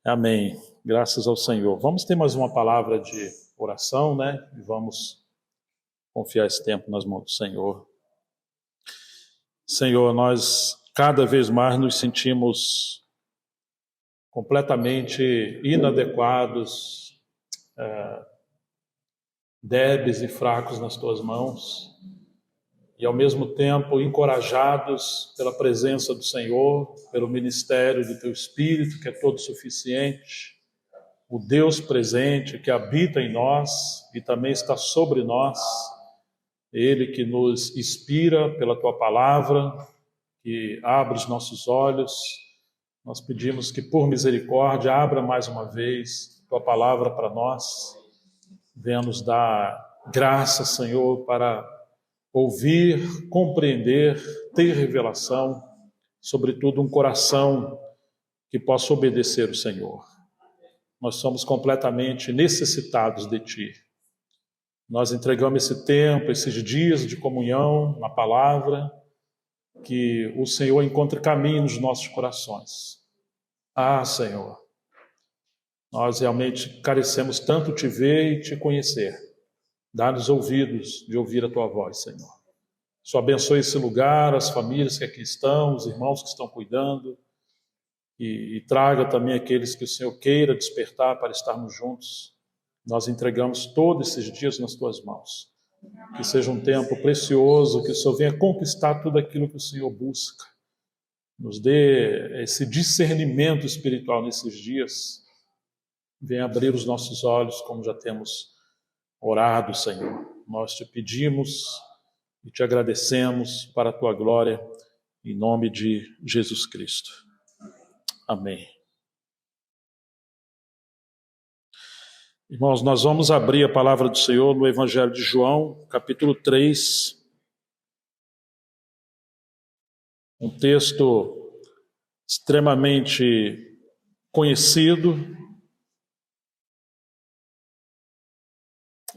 Amém. Graças ao Senhor. Vamos ter mais uma palavra de oração, né? E vamos confiar esse tempo nas mãos do Senhor. Senhor, nós cada vez mais nos sentimos completamente inadequados, débeis e fracos nas Tuas mãos, e ao mesmo tempo encorajados pela presença do Senhor, pelo ministério do Teu Espírito, que é todo suficiente, o Deus presente que habita em nós e também está sobre nós, Ele que nos inspira pela Tua palavra, que abre os nossos olhos. Nós pedimos que por misericórdia abra mais uma vez Tua palavra para nós, venha nos dar graça, Senhor, para ouvir, compreender, ter revelação, sobretudo um coração que possa obedecer o Senhor. Nós somos completamente necessitados de Ti. Nós entregamos esse tempo, esses dias de comunhão na palavra, que o Senhor encontre caminho nos nossos corações. Ah, Senhor, nós realmente carecemos tanto Te ver e Te conhecer. Dá-nos ouvidos de ouvir a Tua voz, Senhor. Só abençoe esse lugar, as famílias que aqui estão, os irmãos que estão cuidando, e traga também aqueles que o Senhor queira despertar para estarmos juntos. Nós entregamos todos esses dias nas Tuas mãos. Que seja um tempo precioso, que o Senhor venha conquistar tudo aquilo que o Senhor busca. Nos dê esse discernimento espiritual nesses dias. Venha abrir os nossos olhos, como já temos orado, Senhor. Nós Te pedimos e Te agradecemos para a Tua glória, em nome de Jesus Cristo. Amém. Irmãos, nós vamos abrir a palavra do Senhor no Evangelho de João, capítulo 3. Um texto extremamente conhecido.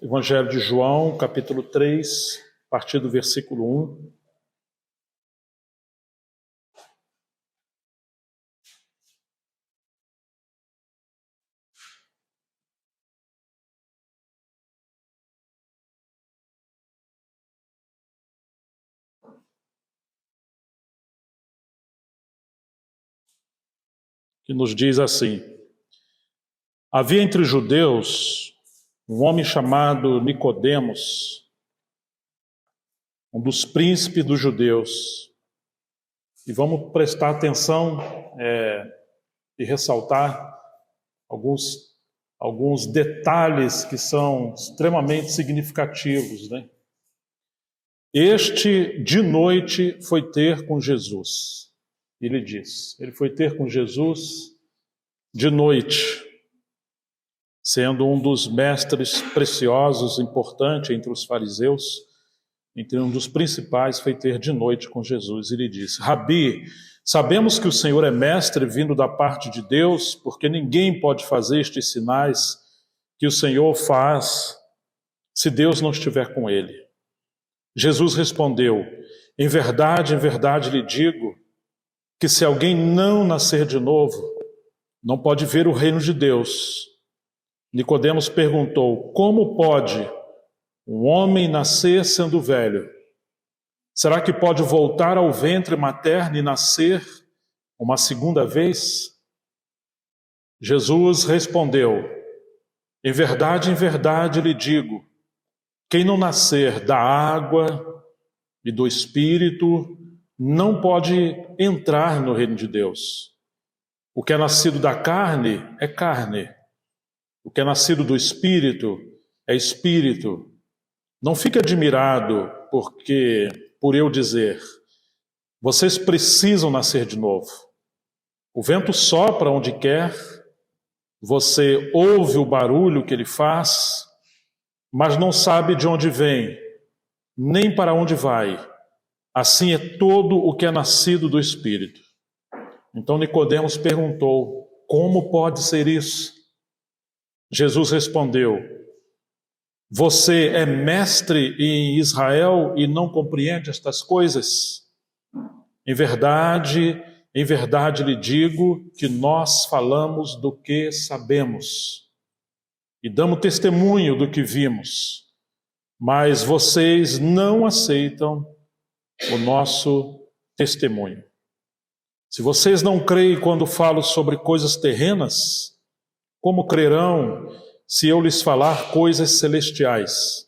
Evangelho de João, capítulo 3, a partir do versículo 1. Que nos diz assim: havia entre os judeus um homem chamado Nicodemos, um dos príncipes dos judeus. E vamos prestar atenção e ressaltar alguns detalhes que são extremamente significativos, né? Este, de noite, foi ter com Jesus. Ele diz, ele foi ter com Jesus de noite, sendo um dos mestres preciosos, importante entre os fariseus, entre um dos principais, foi ter de noite com Jesus. Ele disse: Rabi, sabemos que o Senhor é mestre vindo da parte de Deus, porque ninguém pode fazer estes sinais que o Senhor faz se Deus não estiver com ele. Jesus respondeu: em verdade lhe digo, que se alguém não nascer de novo, não pode ver o reino de Deus. Nicodemos perguntou: como pode um homem nascer sendo velho? Será que pode voltar ao ventre materno e nascer uma segunda vez? Jesus respondeu: em verdade lhe digo, quem não nascer da água e do Espírito não pode entrar no reino de Deus. O que é nascido da carne é carne. O que é nascido do Espírito é Espírito. Não fique admirado por eu dizer, vocês precisam nascer de novo. O vento sopra onde quer, você ouve o barulho que ele faz, mas não sabe de onde vem, nem para onde vai. Assim é todo o que é nascido do Espírito. Então Nicodemos perguntou: como pode ser isso? Jesus respondeu: você é mestre em Israel e não compreende estas coisas? Em verdade em verdade lhe digo que nós falamos do que sabemos e damos testemunho do que vimos, mas vocês não aceitam o nosso testemunho. Se vocês não creem quando falo sobre coisas terrenas, como crerão se eu lhes falar coisas celestiais?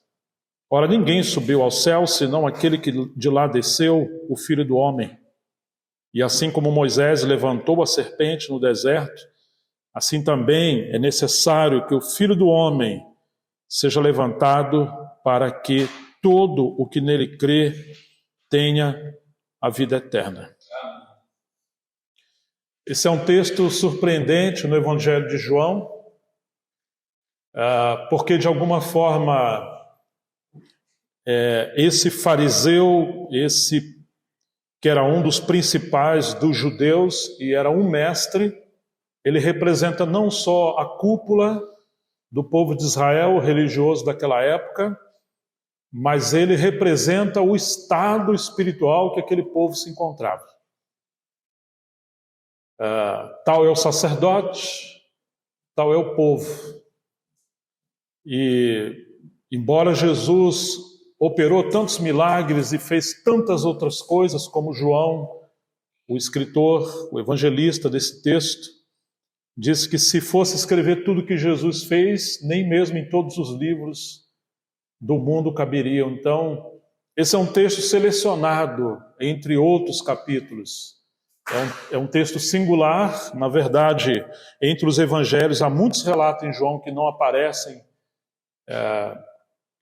Ora, ninguém subiu ao céu, senão aquele que de lá desceu, o Filho do Homem. E assim como Moisés levantou a serpente no deserto, assim também é necessário que o Filho do Homem seja levantado para que todo o que nele crê tenha a vida eterna. Esse é um texto surpreendente no Evangelho de João, porque de alguma forma esse fariseu, esse que era um dos principais dos judeus e era um mestre, ele representa não só a cúpula do povo de Israel, religioso daquela época, mas ele representa o estado espiritual que aquele povo se encontrava. Tal é o sacerdote, tal é o povo. E embora Jesus operou tantos milagres e fez tantas outras coisas, como João, o escritor, o evangelista desse texto, disse que se fosse escrever tudo que Jesus fez, nem mesmo em todos os livros do mundo caberiam. Então, esse é um texto selecionado entre outros capítulos. É um texto singular, na verdade, entre os evangelhos há muitos relatos em João que não aparecem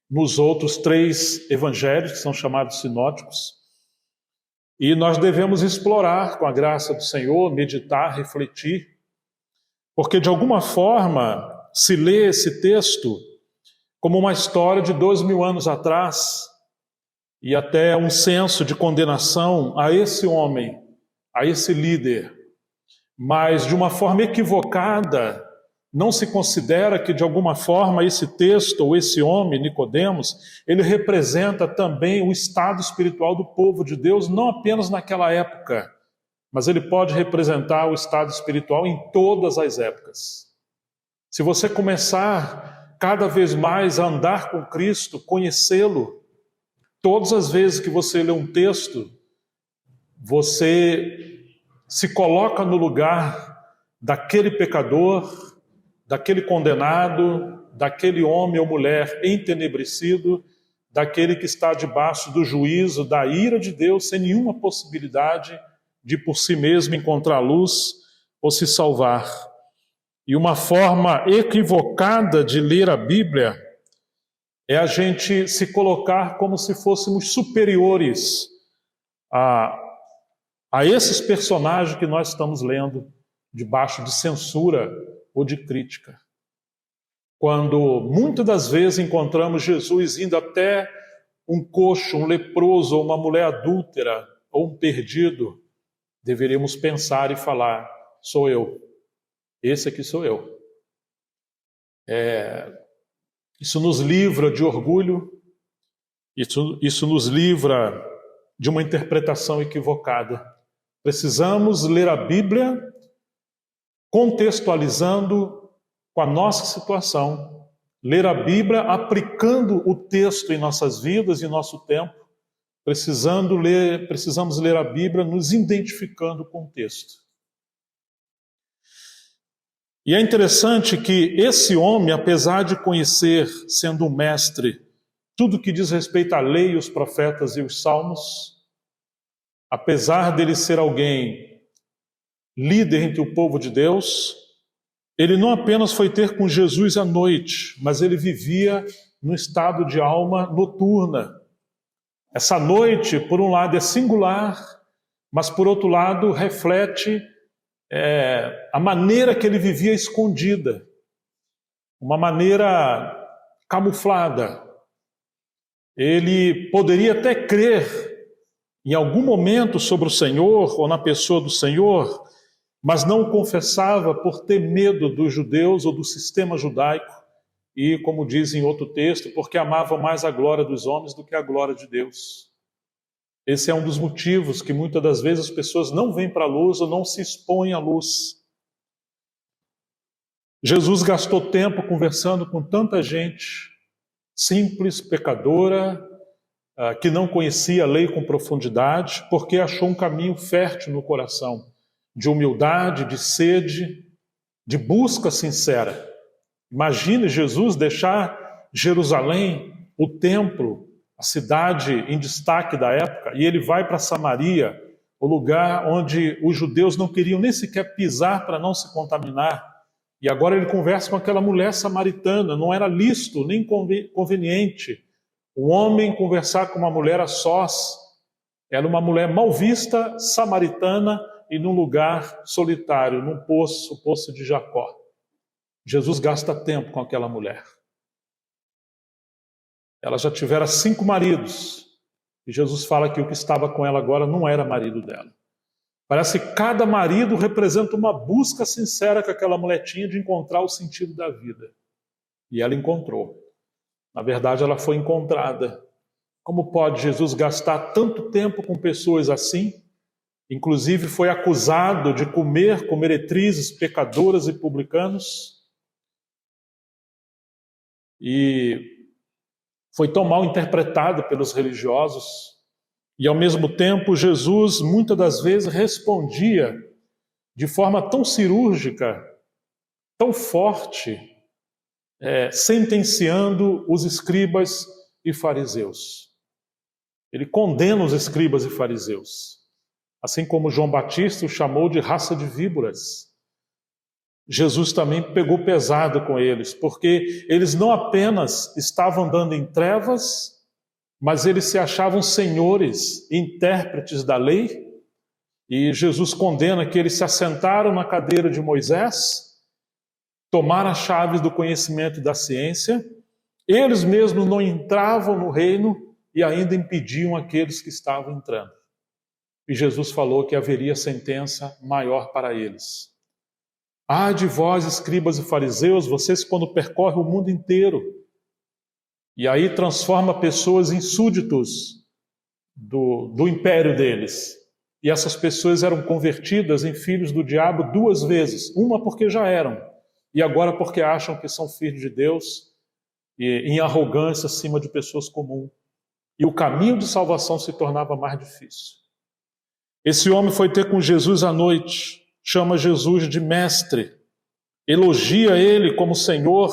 nos outros 3 evangelhos, que são chamados sinóticos. E nós devemos explorar, com a graça do Senhor, meditar, refletir, porque de alguma forma se lê esse texto como uma história de 2000 anos atrás, e até um senso de condenação a esse homem, a esse líder, mas de uma forma equivocada. Não se considera que de alguma forma esse texto ou esse homem, Nicodemos, ele representa também o estado espiritual do povo de Deus, não apenas naquela época, mas ele pode representar o estado espiritual em todas as épocas. Se você começar cada vez mais a andar com Cristo, conhecê-lo, todas as vezes que você lê um texto, você se coloca no lugar daquele pecador, daquele condenado, daquele homem ou mulher entenebrecido, daquele que está debaixo do juízo, da ira de Deus, sem nenhuma possibilidade de por si mesmo encontrar luz ou se salvar. E uma forma equivocada de ler a Bíblia é a gente se colocar como se fôssemos superiores a esses personagens que nós estamos lendo, debaixo de censura ou de crítica. Quando muitas das vezes encontramos Jesus indo até um coxo, um leproso, ou uma mulher adúltera, ou um perdido, deveríamos pensar e falar: sou eu, esse aqui sou eu. Isso nos livra de orgulho, isso nos livra de uma interpretação equivocada. Precisamos ler a Bíblia contextualizando com a nossa situação, ler a Bíblia aplicando o texto em nossas vidas e nosso tempo. Precisamos ler a Bíblia nos identificando com o texto. E é interessante que esse homem, apesar de conhecer, sendo um mestre, tudo que diz respeito à lei, os profetas e os salmos, apesar dele ser alguém líder entre o povo de Deus, ele não apenas foi ter com Jesus à noite, mas ele vivia num estado de alma noturna. Essa noite, por um lado, é singular, mas por outro lado, reflete a maneira que ele vivia escondida, uma maneira camuflada. Ele poderia até crer em algum momento sobre o Senhor ou na pessoa do Senhor, mas não o confessava por ter medo dos judeus ou do sistema judaico e, como diz em outro texto, porque amava mais a glória dos homens do que a glória de Deus. Esse é um dos motivos que muitas das vezes as pessoas não vêm para a luz ou não se expõem à luz. Jesus gastou tempo conversando com tanta gente simples, pecadora, que não conhecia a lei com profundidade, porque achou um caminho fértil no coração, de humildade, de sede, de busca sincera. Imagine Jesus deixar Jerusalém, o templo, a cidade em destaque da época, e ele vai para Samaria, o lugar onde os judeus não queriam nem sequer pisar para não se contaminar. E agora ele conversa com aquela mulher samaritana. Não era lícito nem conveniente um homem conversar com uma mulher a sós. Era uma mulher mal vista, samaritana, e num lugar solitário, num poço, o poço de Jacó. Jesus gasta tempo com aquela mulher. Ela já tivera 5 maridos. E Jesus fala que o que estava com ela agora não era marido dela. Parece que cada marido representa uma busca sincera que aquela mulher tinha de encontrar o sentido da vida. E ela encontrou. Na verdade, ela foi encontrada. Como pode Jesus gastar tanto tempo com pessoas assim? Inclusive foi acusado de comer com meretrizes, pecadoras e publicanos. E foi tão mal interpretado pelos religiosos. E ao mesmo tempo, Jesus muitas das vezes respondia de forma tão cirúrgica, tão forte, sentenciando os escribas e fariseus. Ele condena os escribas e fariseus, assim como João Batista o chamou de raça de víboras. Jesus também pegou pesado com eles, porque eles não apenas estavam andando em trevas, mas eles se achavam senhores, intérpretes da lei, e Jesus condena que eles se assentaram na cadeira de Moisés, tomaram as chaves do conhecimento e da ciência, eles mesmos não entravam no reino e ainda impediam aqueles que estavam entrando. E Jesus falou que haveria sentença maior para eles. Ai de vós, escribas e fariseus, vocês quando percorrem o mundo inteiro, e aí transforma pessoas em súditos do império deles. E essas pessoas eram convertidas em filhos do diabo 2 vezes. Uma porque já eram, e agora porque acham que são filhos de Deus, e em arrogância acima de pessoas comuns. E o caminho de salvação se tornava mais difícil. Esse homem foi ter com Jesus à noite, chama Jesus de mestre, elogia ele como Senhor,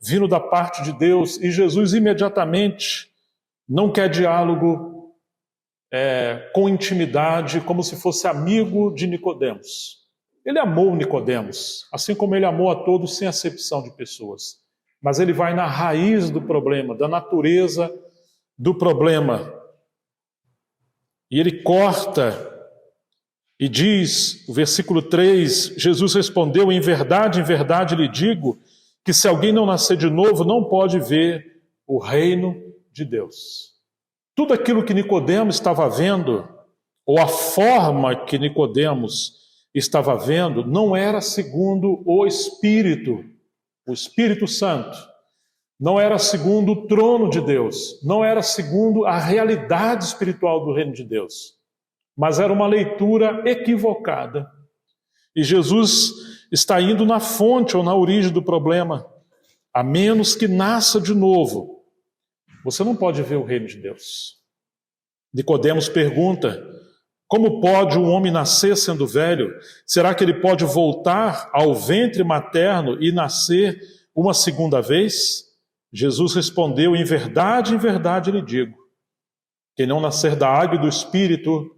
vindo da parte de Deus, e Jesus imediatamente não quer diálogo com intimidade, como se fosse amigo de Nicodemos. Ele amou Nicodemos, assim como ele amou a todos sem acepção de pessoas. Mas ele vai na raiz do problema, da natureza do problema. E ele corta e diz, o versículo 3, Jesus respondeu, em verdade lhe digo, que se alguém não nascer de novo, não pode ver o reino de Deus. Tudo aquilo que Nicodemos estava vendo, ou a forma que Nicodemos estava vendo, não era segundo o Espírito Santo. Não era segundo o trono de Deus. Não era segundo a realidade espiritual do reino de Deus. Mas era uma leitura equivocada. E Jesus está indo na fonte ou na origem do problema. A menos que nasça de novo, você não pode ver o reino de Deus. Nicodemos pergunta, como pode um homem nascer sendo velho? Será que ele pode voltar ao ventre materno e nascer uma segunda vez? Jesus respondeu, em verdade lhe digo, quem não nascer da água e do Espírito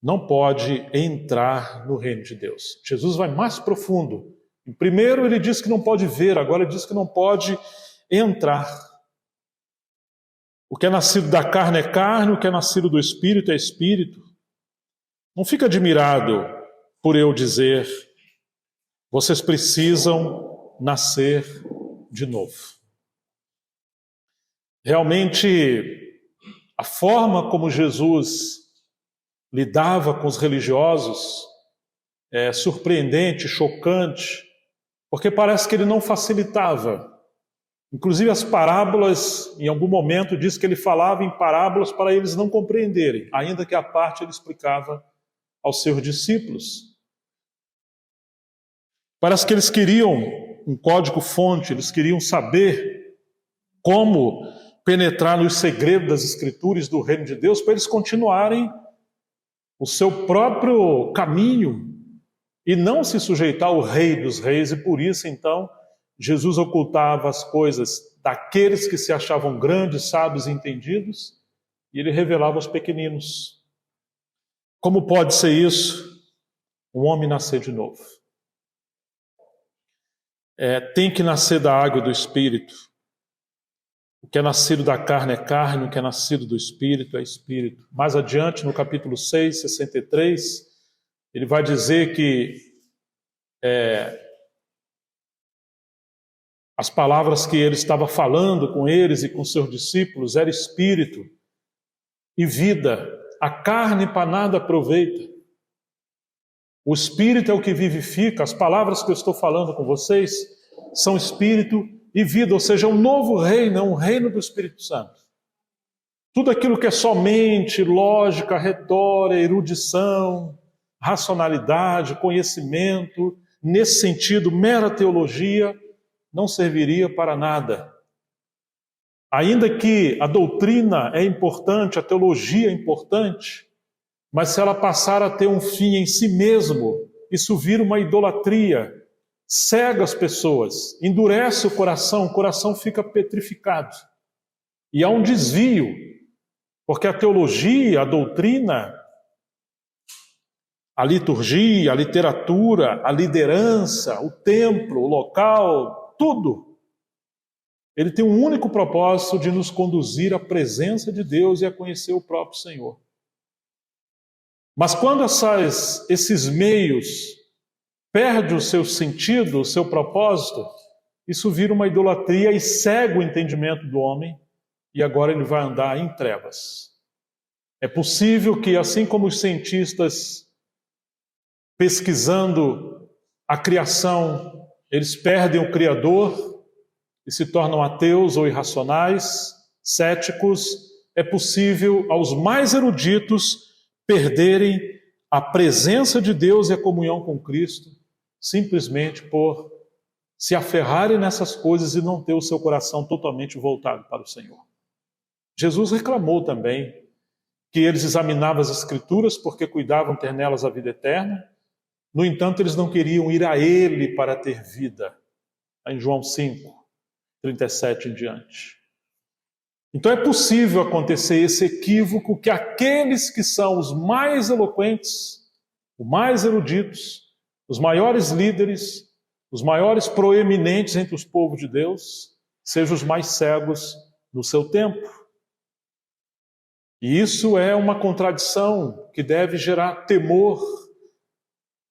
não pode entrar no reino de Deus. Jesus vai mais profundo. Primeiro ele diz que não pode ver, agora ele diz que não pode entrar. O que é nascido da carne é carne, o que é nascido do Espírito é Espírito. Não fica admirado por eu dizer, vocês precisam nascer de novo. Realmente, a forma como Jesus lidava com os religiosos é surpreendente, chocante, porque parece que ele não facilitava. Inclusive as parábolas, em algum momento diz que ele falava em parábolas para eles não compreenderem, ainda que a parte ele explicava aos seus discípulos. Parece que eles queriam um código-fonte, eles queriam saber como penetrar nos segredos das Escrituras do reino de Deus para eles continuarem o seu próprio caminho e não se sujeitar ao Rei dos Reis, e por isso, então, Jesus ocultava as coisas daqueles que se achavam grandes, sábios e entendidos, e ele revelava aos pequeninos. Como pode ser isso? Um homem nascer de novo. Tem que nascer da água e do Espírito. O que é nascido da carne é carne, o que é nascido do Espírito é Espírito. Mais adiante, no capítulo 6, 63, ele vai dizer que as palavras que ele estava falando com eles e com seus discípulos era Espírito e vida. A carne para nada aproveita. O Espírito é o que vivifica. As palavras que eu estou falando com vocês são Espírito e vida, ou seja, um novo reino, um reino do Espírito Santo. Tudo aquilo que é somente lógica, retórica, erudição, racionalidade, conhecimento, nesse sentido, mera teologia, não serviria para nada. Ainda que a doutrina é importante, a teologia é importante, mas se ela passar a ter um fim em si mesmo, isso vira uma idolatria, cega as pessoas, endurece o coração fica petrificado. E há um desvio, porque a teologia, a doutrina, a liturgia, a literatura, a liderança, o templo, o local, tudo, ele tem um único propósito de nos conduzir à presença de Deus e a conhecer o próprio Senhor. Mas quando esses meios perdem o seu sentido, o seu propósito, isso vira uma idolatria e cega o entendimento do homem, e agora ele vai andar em trevas. É possível que, assim como os cientistas pesquisando a criação, eles perdem o Criador e se tornam ateus ou irracionais, céticos, é possível aos mais eruditos perderem a presença de Deus e a comunhão com Cristo, simplesmente por se aferrarem nessas coisas e não ter o seu coração totalmente voltado para o Senhor. Jesus reclamou também que eles examinavam as Escrituras porque cuidavam ter nelas a vida eterna, no entanto eles não queriam ir a Ele para ter vida, em João 5, 37 em diante. Então é possível acontecer esse equívoco que aqueles que são os mais eloquentes, os mais eruditos, os maiores líderes, os maiores proeminentes entre os povos de Deus, sejam os mais cegos no seu tempo. E isso é uma contradição que deve gerar temor,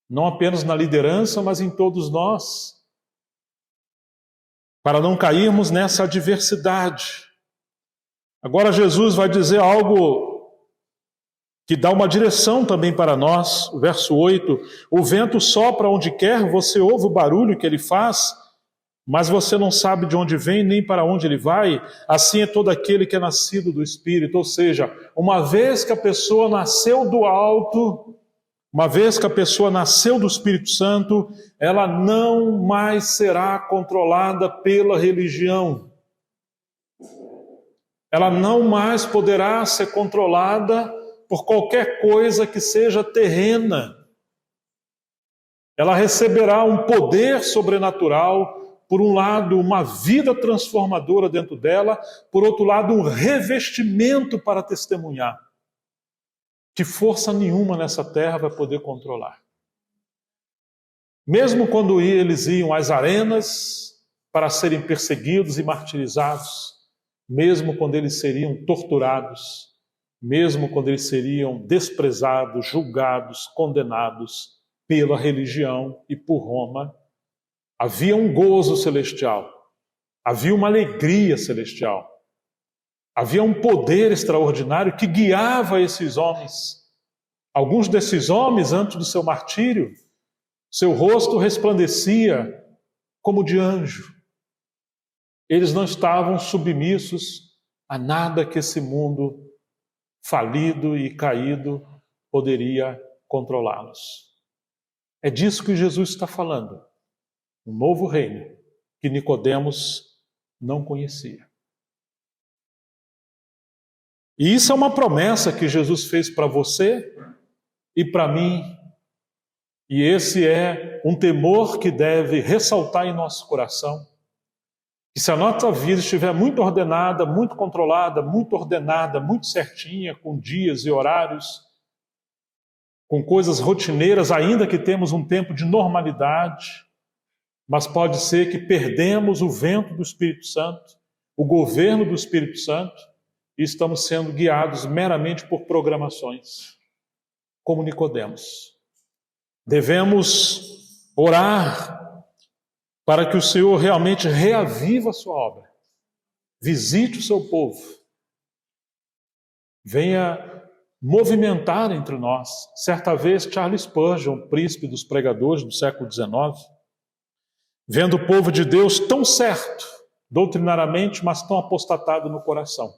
não apenas na liderança, mas em todos nós, para não cairmos nessa adversidade. Agora Jesus vai dizer algo que dá uma direção também para nós. O verso 8, o vento sopra onde quer, você ouve o barulho que ele faz, mas você não sabe de onde vem nem para onde ele vai. Assim é todo aquele que é nascido do Espírito. Ou seja, uma vez que a pessoa nasceu do alto, uma vez que a pessoa nasceu do Espírito Santo, ela não mais será controlada pela religião. Ela não mais poderá ser controlada por qualquer coisa que seja terrena. Ela receberá um poder sobrenatural, por um lado, uma vida transformadora dentro dela, por outro lado, um revestimento para testemunhar, que força nenhuma nessa terra vai poder controlar. Mesmo quando eles iam às arenas para serem perseguidos e martirizados, mesmo quando eles seriam torturados, mesmo quando eles seriam desprezados, julgados, condenados pela religião e por Roma, havia um gozo celestial, havia uma alegria celestial, havia um poder extraordinário que guiava esses homens. Alguns desses homens, antes do seu martírio, seu rosto resplandecia como de anjo. Eles não estavam submissos a nada que esse mundo falido e caído poderia controlá-los. É disso que Jesus está falando. Um novo reino que Nicodemos não conhecia. E isso é uma promessa que Jesus fez para você e para mim. E esse é um temor que deve ressaltar em nosso coração. Que se a nossa vida estiver muito ordenada, muito controlada, muito ordenada, muito certinha, com dias e horários, com coisas rotineiras, ainda que temos um tempo de normalidade, mas pode ser que perdemos o vento do Espírito Santo, o governo do Espírito Santo, e estamos sendo guiados meramente por programações, como Nicodemos. Devemos orar para que o Senhor realmente reaviva a sua obra, visite o seu povo, venha movimentar entre nós. Certa vez, Charles Spurgeon, príncipe dos pregadores do século XIX, vendo o povo de Deus tão certo, doutrinariamente, mas tão apostatado no coração,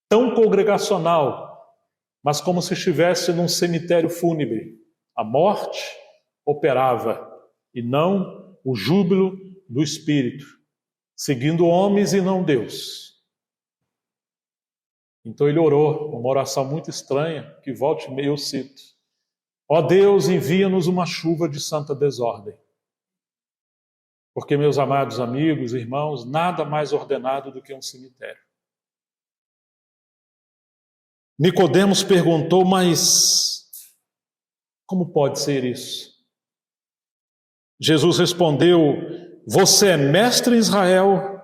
tão congregacional, mas como se estivesse num cemitério fúnebre. A morte operava, e não o júbilo do Espírito, seguindo homens e não Deus. Então ele orou, uma oração muito estranha, que volta e meia eu cito. Ó Deus, envia-nos uma chuva de santa desordem. Porque, meus amados amigos, irmãos, nada mais ordenado do que um cemitério. Nicodemos perguntou, mas como pode ser isso? Jesus respondeu, você é mestre em Israel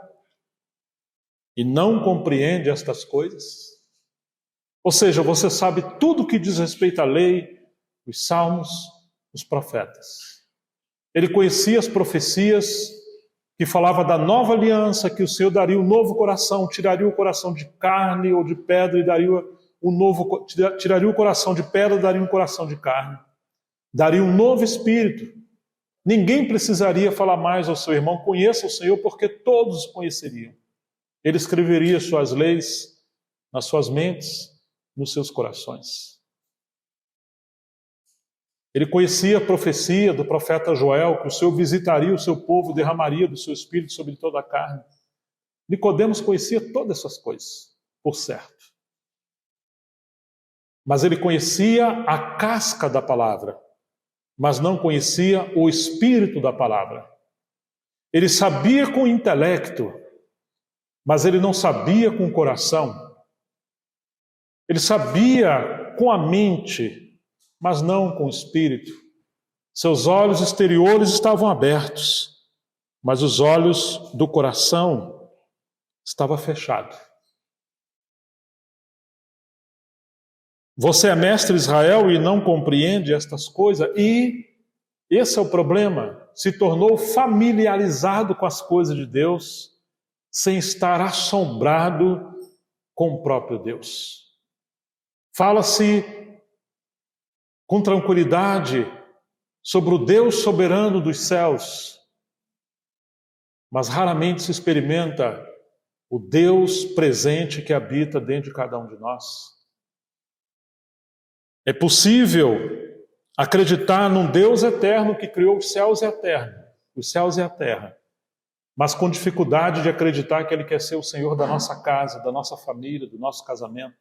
e não compreende estas coisas? Ou seja, você sabe tudo o que diz respeito à lei, os salmos, os profetas. Ele conhecia as profecias que falavam da nova aliança, que o Senhor daria um novo coração, tiraria o coração de carne ou de pedra e daria tiraria o coração de pedra e daria um coração de carne. Daria um novo espírito. Ninguém precisaria falar mais ao seu irmão, conheça o Senhor, porque todos o conheceriam. Ele escreveria suas leis nas suas mentes, nos seus corações. Ele conhecia a profecia do profeta Joel, que o Senhor visitaria o seu povo, derramaria do seu espírito sobre toda a carne. Nicodemos conhecia todas essas coisas, por certo. Mas ele conhecia a casca da palavra, mas não conhecia o espírito da palavra. Ele sabia com o intelecto, mas ele não sabia com o coração. Ele sabia com a mente, mas não com o espírito. Seus olhos exteriores estavam abertos, mas os olhos do coração estavam fechados. Você é mestre em Israel e não compreende estas coisas, e esse é o problema, se tornou familiarizado com as coisas de Deus, sem estar assombrado com o próprio Deus. Fala-se com tranquilidade sobre o Deus soberano dos céus, mas raramente se experimenta o Deus presente que habita dentro de cada um de nós. É possível acreditar num Deus eterno que criou os céus e a terra, mas com dificuldade de acreditar que Ele quer ser o Senhor da nossa casa, da nossa família, do nosso casamento,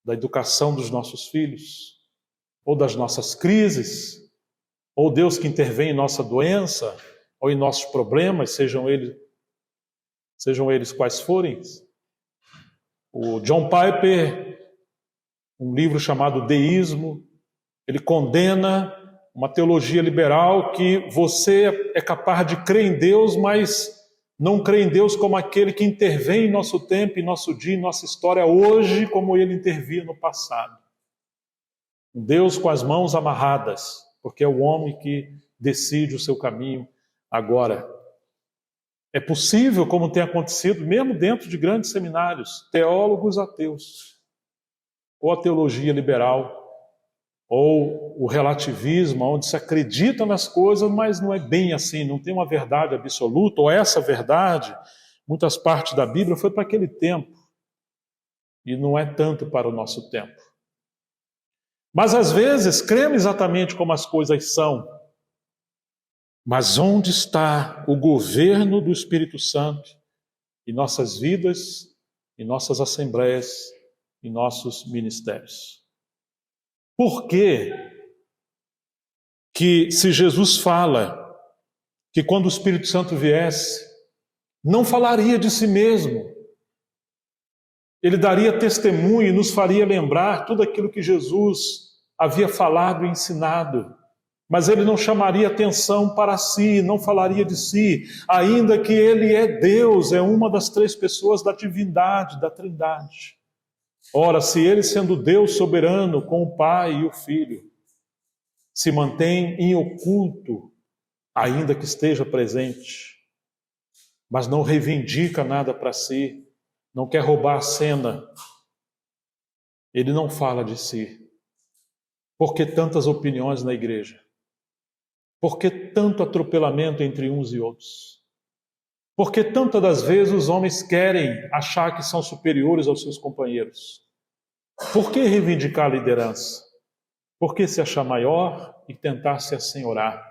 da educação dos nossos filhos, ou das nossas crises, ou Deus que intervém em nossa doença, ou em nossos problemas, sejam eles quais forem. O John Piper, um livro chamado Deísmo, ele condena uma teologia liberal que você é capaz de crer em Deus, mas não crê em Deus como aquele que intervém em nosso tempo, em nosso dia, em nossa história hoje, como ele intervia no passado. Um Deus com as mãos amarradas, porque é o homem que decide o seu caminho agora. É possível, como tem acontecido, mesmo dentro de grandes seminários, teólogos ateus, ou a teologia liberal, ou o relativismo, onde se acredita nas coisas, mas não é bem assim, não tem uma verdade absoluta, ou essa verdade, muitas partes da Bíblia foi para aquele tempo, e não é tanto para o nosso tempo. Mas às vezes cremos exatamente como as coisas são, mas onde está o governo do Espírito Santo em nossas vidas, em nossas assembleias, em nossos ministérios? Por que se Jesus fala que quando o Espírito Santo viesse, não falaria de si mesmo, ele daria testemunho e nos faria lembrar tudo aquilo que Jesus havia falado e ensinado, mas ele não chamaria atenção para si, não falaria de si, ainda que ele é Deus, é uma das três pessoas da divindade, da Trindade. Ora, se ele, sendo Deus soberano com o Pai e o Filho, se mantém em oculto, ainda que esteja presente, mas não reivindica nada para si, não quer roubar a cena, ele não fala de si. Por que tantas opiniões na igreja? Por que tanto atropelamento entre uns e outros? Por que tantas das vezes os homens querem achar que são superiores aos seus companheiros? Por que reivindicar a liderança? Por que se achar maior e tentar se assenhorar?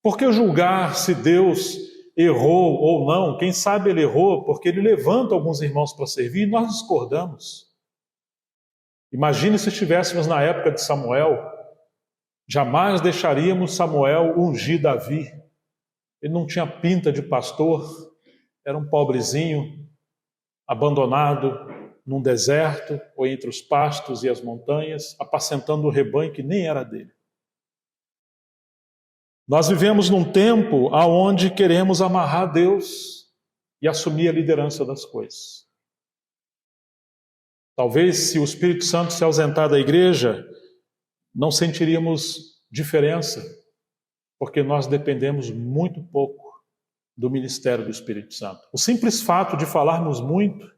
Por que julgar se Deus errou ou não? Quem sabe ele errou porque ele levanta alguns irmãos para servir e nós discordamos. Imagine se estivéssemos na época de Samuel, jamais deixaríamos Samuel ungir Davi. Ele não tinha pinta de pastor, era um pobrezinho, abandonado num deserto ou entre os pastos e as montanhas, apacentando o rebanho que nem era dele. Nós vivemos num tempo onde queremos amarrar Deus e assumir a liderança das coisas. Talvez, se o Espírito Santo se ausentar da igreja, não sentiríamos diferença, porque nós dependemos muito pouco do ministério do Espírito Santo. O simples fato de falarmos muito,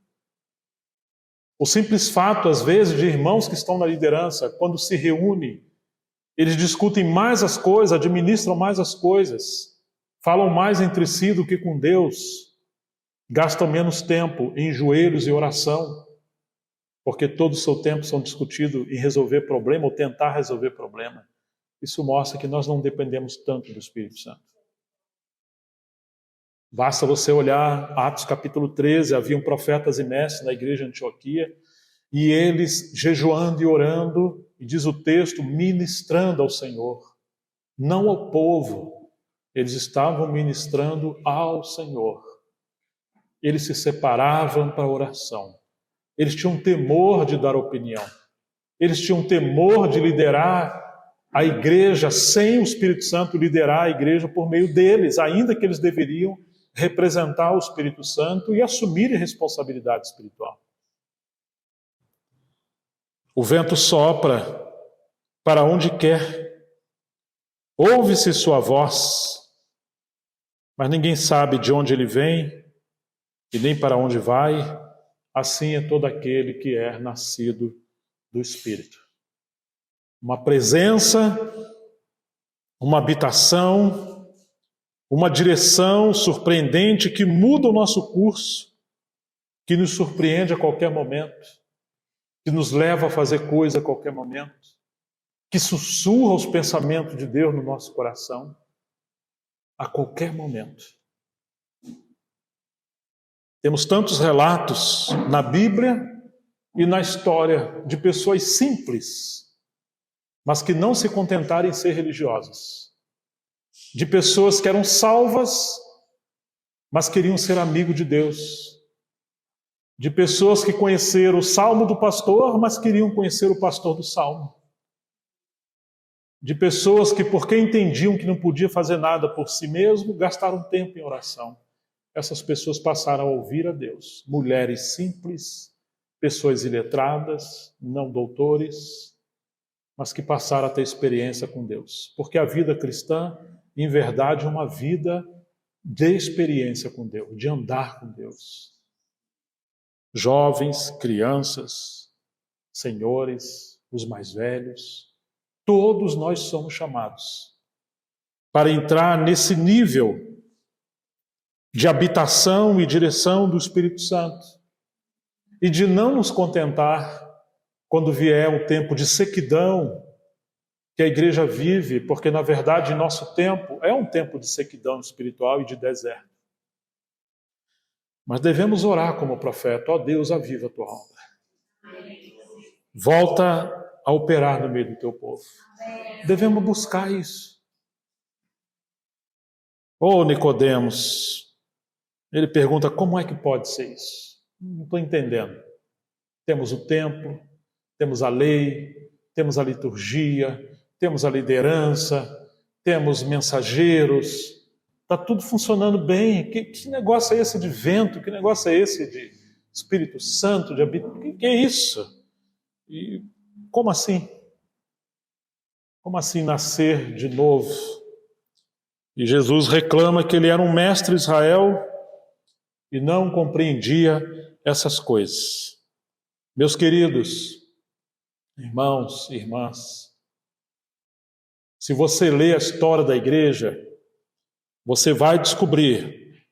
o simples fato, às vezes, de irmãos que estão na liderança, quando se reúnem, eles discutem mais as coisas, administram mais as coisas, falam mais entre si do que com Deus, gastam menos tempo em joelhos e oração, porque todo o seu tempo são discutidos em resolver problema ou tentar resolver problema. Isso mostra que nós não dependemos tanto do Espírito Santo. Basta você olhar Atos capítulo 13, haviam profetas e mestres na igreja de Antioquia, e eles jejuando e orando, e diz o texto, ministrando ao Senhor, não ao povo, eles estavam ministrando ao Senhor. Eles se separavam para a oração, eles tinham temor de dar opinião, eles tinham temor de liderar a igreja sem o Espírito Santo liderar a igreja por meio deles, ainda que eles deveriam representar o Espírito Santo e assumir a responsabilidade espiritual. O vento sopra para onde quer, ouve-se sua voz, mas ninguém sabe de onde ele vem e nem para onde vai. Assim é todo aquele que é nascido do Espírito. Uma presença, uma habitação, uma direção surpreendente que muda o nosso curso, que nos surpreende a qualquer momento, que nos leva a fazer coisa a qualquer momento, que sussurra os pensamentos de Deus no nosso coração, a qualquer momento. Temos tantos relatos na Bíblia e na história de pessoas simples, mas que não se contentaram em ser religiosas. De pessoas que eram salvas, mas queriam ser amigo de Deus. De pessoas que conheceram o salmo do pastor, mas queriam conhecer o pastor do salmo. De pessoas que, porque entendiam que não podia fazer nada por si mesmo, gastaram tempo em oração. Essas pessoas passaram a ouvir a Deus. Mulheres simples, pessoas iletradas, não doutores, mas que passaram a ter experiência com Deus. Porque a vida cristã, em verdade, é uma vida de experiência com Deus, de andar com Deus. Jovens, crianças, senhores, os mais velhos, Todos nós somos chamados para entrar nesse nível de habitação e direção do Espírito Santo e de não nos contentar quando vier um tempo de sequidão que a igreja vive, porque na verdade nosso tempo é um tempo de sequidão espiritual e de deserto. Mas devemos orar como profeta: ó Deus, aviva a tua obra. Volta a operar no meio do teu povo. Devemos buscar isso. Ô Nicodemos, ele pergunta: como é que pode ser isso? Não estou entendendo. Temos o templo, temos a lei, temos a liturgia, temos a liderança, temos mensageiros, está tudo funcionando bem. Que negócio é esse de vento? Que negócio é esse de Espírito Santo, de habitação? Que é isso? E como assim? Como assim nascer de novo? E Jesus reclama que ele era um mestre Israel e não compreendia essas coisas. Meus queridos irmãos e irmãs, se você ler a história da igreja, você vai descobrir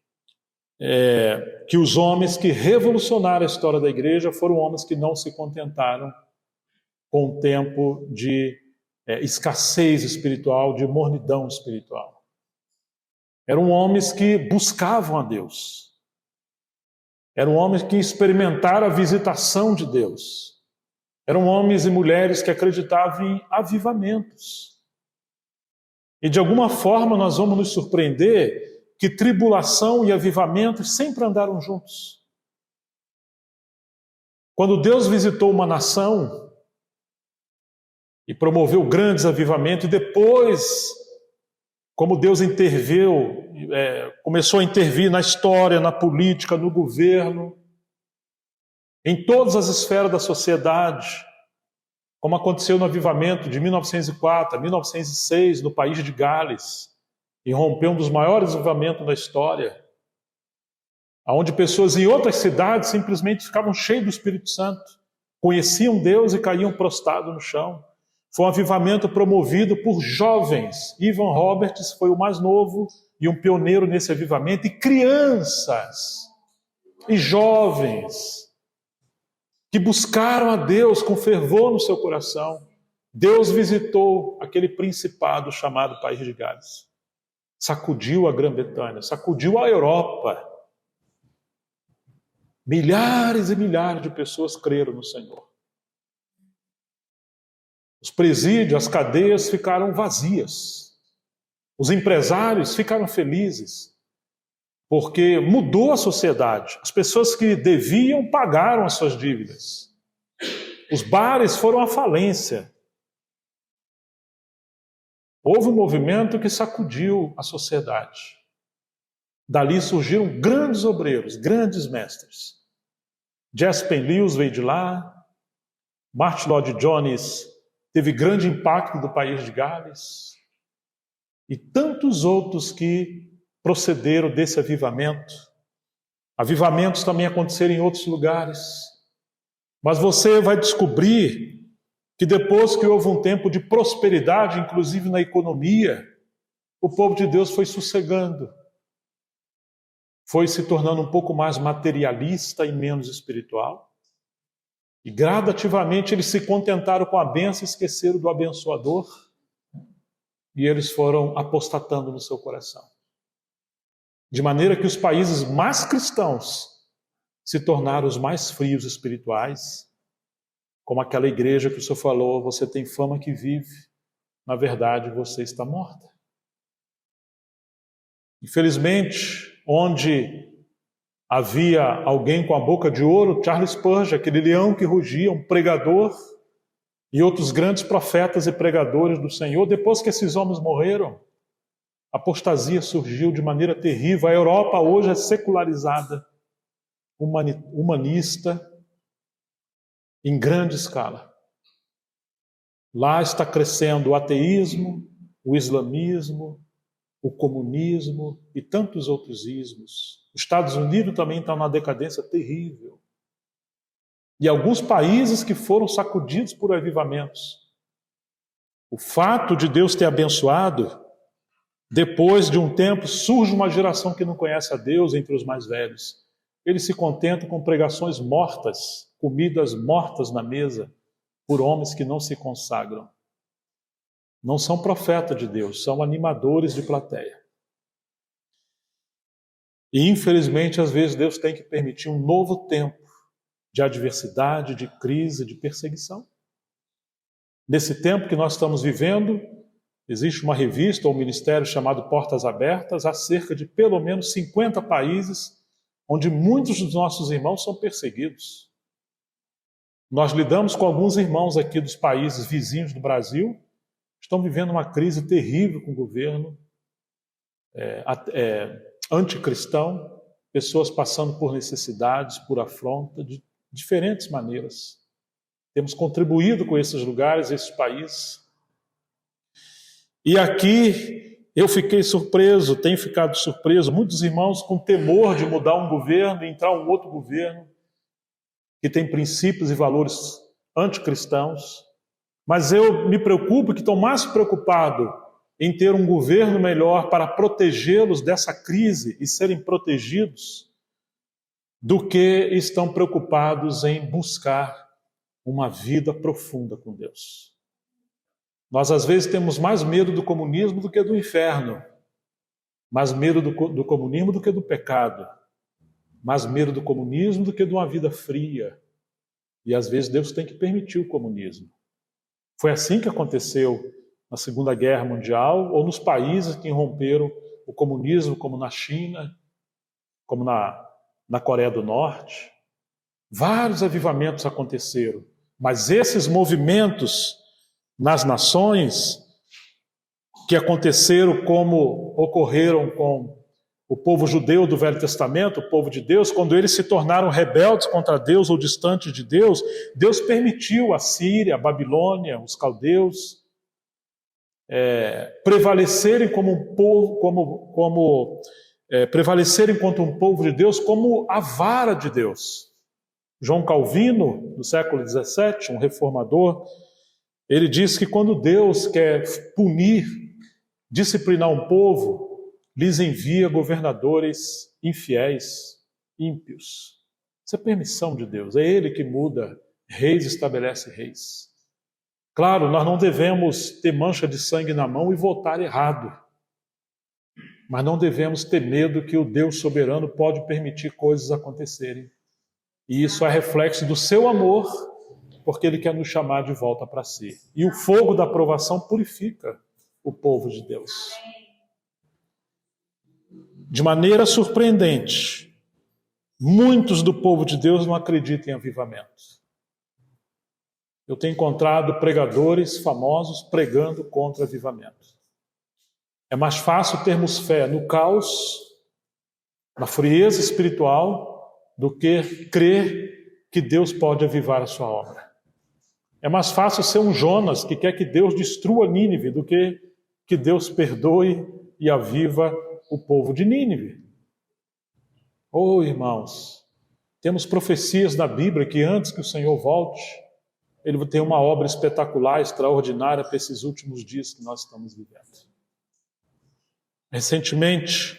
que os homens que revolucionaram a história da igreja foram homens que não se contentaram com o tempo de escassez espiritual, de mornidão espiritual. Eram homens que buscavam a Deus. Eram homens que experimentaram a visitação de Deus. Eram homens e mulheres que acreditavam em avivamentos. E de alguma forma nós vamos nos surpreender que tribulação e avivamentos sempre andaram juntos. Quando Deus visitou uma nação e promoveu grandes avivamentos, e depois, como Deus interveio, começou a intervir na história, na política, no governo, em todas as esferas da sociedade, como aconteceu no avivamento de 1904 a 1906 no país de Gales, e rompeu um dos maiores avivamentos da história, onde pessoas em outras cidades simplesmente ficavam cheias do Espírito Santo, conheciam Deus e caíam prostrados no chão. Foi um avivamento promovido por jovens. Ivan Roberts foi o mais novo e um pioneiro nesse avivamento, e crianças e jovens que buscaram a Deus com fervor no seu coração. Deus visitou aquele principado chamado País de Gales. Sacudiu a Grã-Bretanha, sacudiu a Europa. Milhares e milhares de pessoas creram no Senhor. Os presídios, as cadeias ficaram vazias. Os empresários ficaram felizes, porque mudou a sociedade. As pessoas que deviam pagaram as suas dívidas. Os bares foram à falência. Houve um movimento que sacudiu a sociedade. Dali surgiram grandes obreiros, grandes mestres. Jasper Lewis veio de lá. Martin Lloyd-Jones teve grande impacto do País de Gales. E tantos outros que procederam desse avivamento. Avivamentos também aconteceram em outros lugares. Mas você vai descobrir que depois que houve um tempo de prosperidade, inclusive na economia, o povo de Deus foi sossegando. Foi se tornando um pouco mais materialista e menos espiritual. E gradativamente eles se contentaram com a bênção e esqueceram do abençoador. E eles foram apostatando no seu coração. De maneira que os países mais cristãos se tornaram os mais frios espirituais, como aquela igreja que o Senhor falou: você tem fama que vive, na verdade você está morta. Infelizmente, onde havia alguém com a boca de ouro, Charles Spurgeon, aquele leão que rugia, um pregador, e outros grandes profetas e pregadores do Senhor, depois que esses homens morreram, a apostasia surgiu de maneira terrível. A Europa hoje é secularizada, humanista, em grande escala. Lá está crescendo o ateísmo, o islamismo, o comunismo e tantos outros ismos. Os Estados Unidos também estão numa decadência terrível. E alguns países que foram sacudidos por avivamentos O fato de Deus ter abençoado, depois de um tempo, surge uma geração que não conhece a Deus entre os mais velhos. Eles se contentam com pregações mortas, comidas mortas na mesa, por homens que não se consagram. Não são profetas de Deus, são animadores de plateia. E infelizmente, às vezes, Deus tem que permitir um novo tempo de adversidade, de crise, de perseguição. Nesse tempo que nós estamos vivendo, existe uma revista ou um ministério chamado Portas Abertas, há cerca de pelo menos 50 países onde muitos dos nossos irmãos são perseguidos. Nós lidamos com alguns irmãos aqui dos países vizinhos do Brasil, estão vivendo uma crise terrível com o governo anticristão, pessoas passando por necessidades, por afronta, de diferentes maneiras. Temos contribuído com esses lugares, esses países. E aqui eu fiquei surpreso, tenho ficado surpreso, muitos irmãos com temor de mudar um governo e entrar um outro governo que tem princípios e valores anticristãos. Mas eu me preocupo que estão mais preocupados em ter um governo melhor para protegê-los dessa crise e serem protegidos, do que estão preocupados em buscar uma vida profunda com Deus. Nós, às vezes, temos mais medo do comunismo do que do inferno, mais medo do comunismo do que do pecado, mais medo do comunismo do que de uma vida fria. E, às vezes, Deus tem que permitir o comunismo. Foi assim que aconteceu na Segunda Guerra Mundial, ou nos países que irromperam o comunismo, como na China, como na Coreia do Norte. Vários avivamentos aconteceram, mas esses movimentos nas nações que aconteceram como ocorreram com o povo judeu do Velho Testamento, o povo de Deus, quando eles se tornaram rebeldes contra Deus ou distantes de Deus, Deus permitiu a Síria, a Babilônia, os caldeus prevalecerem como um povo, prevalecerem contra um povo de Deus como a vara de Deus. João Calvino, do século XVII, um reformador, ele diz que quando Deus quer punir, disciplinar um povo, lhes envia governadores infiéis, ímpios. Isso é permissão de Deus, é Ele que muda reis, estabelece reis. Claro, nós não devemos ter mancha de sangue na mão e votar errado, mas não devemos ter medo que o Deus soberano pode permitir coisas acontecerem. E isso é reflexo do seu amor, porque Ele quer nos chamar de volta para si. E o fogo da aprovação purifica o povo de Deus. De maneira surpreendente, muitos do povo de Deus não acreditam em avivamento. Eu tenho encontrado pregadores famosos pregando contra avivamento. É mais fácil termos fé no caos, na frieza espiritual, do que crer que Deus pode avivar a sua obra. É mais fácil ser um Jonas que quer que Deus destrua Nínive do que Deus perdoe e aviva o povo de Nínive. Oh, irmãos, temos profecias na Bíblia que antes que o Senhor volte, Ele tem uma obra espetacular, extraordinária para esses últimos dias que nós estamos vivendo. Recentemente,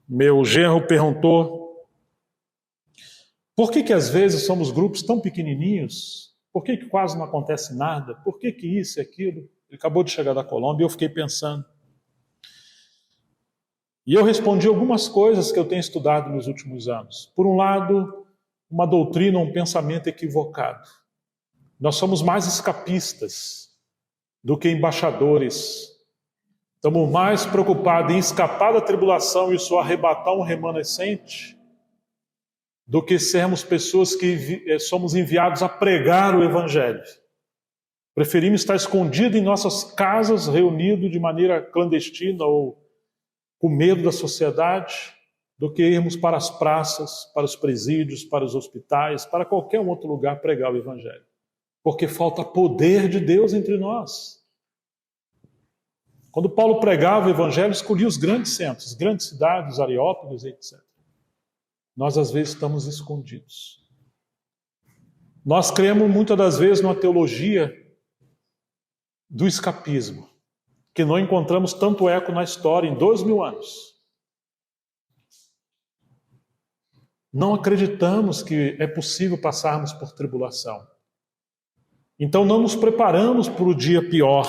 meu genro perguntou por que às vezes somos grupos tão pequenininhos, por que quase não acontece nada, por que isso e aquilo. Ele acabou de chegar da Colômbia e eu fiquei pensando. E eu respondi algumas coisas que eu tenho estudado nos últimos anos. Por um lado, uma doutrina, um pensamento equivocado. Nós somos mais escapistas do que embaixadores. Estamos mais preocupados em escapar da tribulação e só arrebatar um remanescente do que sermos pessoas que somos enviados a pregar o Evangelho. Preferimos estar escondidos em nossas casas, reunidos de maneira clandestina ou com medo da sociedade, do que irmos para as praças, para os presídios, para os hospitais, para qualquer outro lugar pregar o Evangelho. Porque falta poder de Deus entre nós. Quando Paulo pregava o Evangelho, escolhia os grandes centros, grandes cidades, Areópagus, etc. Nós, às vezes, estamos escondidos. Nós cremos, muitas das vezes, numa teologia do escapismo, que não encontramos tanto eco na história em 2000 anos. Não acreditamos que é possível passarmos por tribulação. Então não nos preparamos para o dia pior.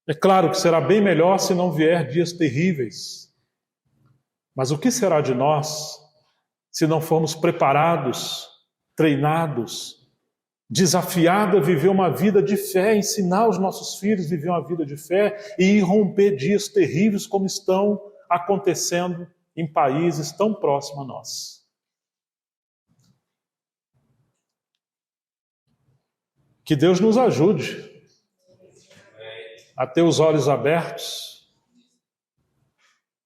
É claro que será bem melhor se não vier dias terríveis. Mas o que será de nós se não formos preparados, treinados, desafiados a viver uma vida de fé, ensinar os nossos filhos a viver uma vida de fé e irromper dias terríveis como estão acontecendo em países tão próximos a nós? Que Deus nos ajude a ter os olhos abertos,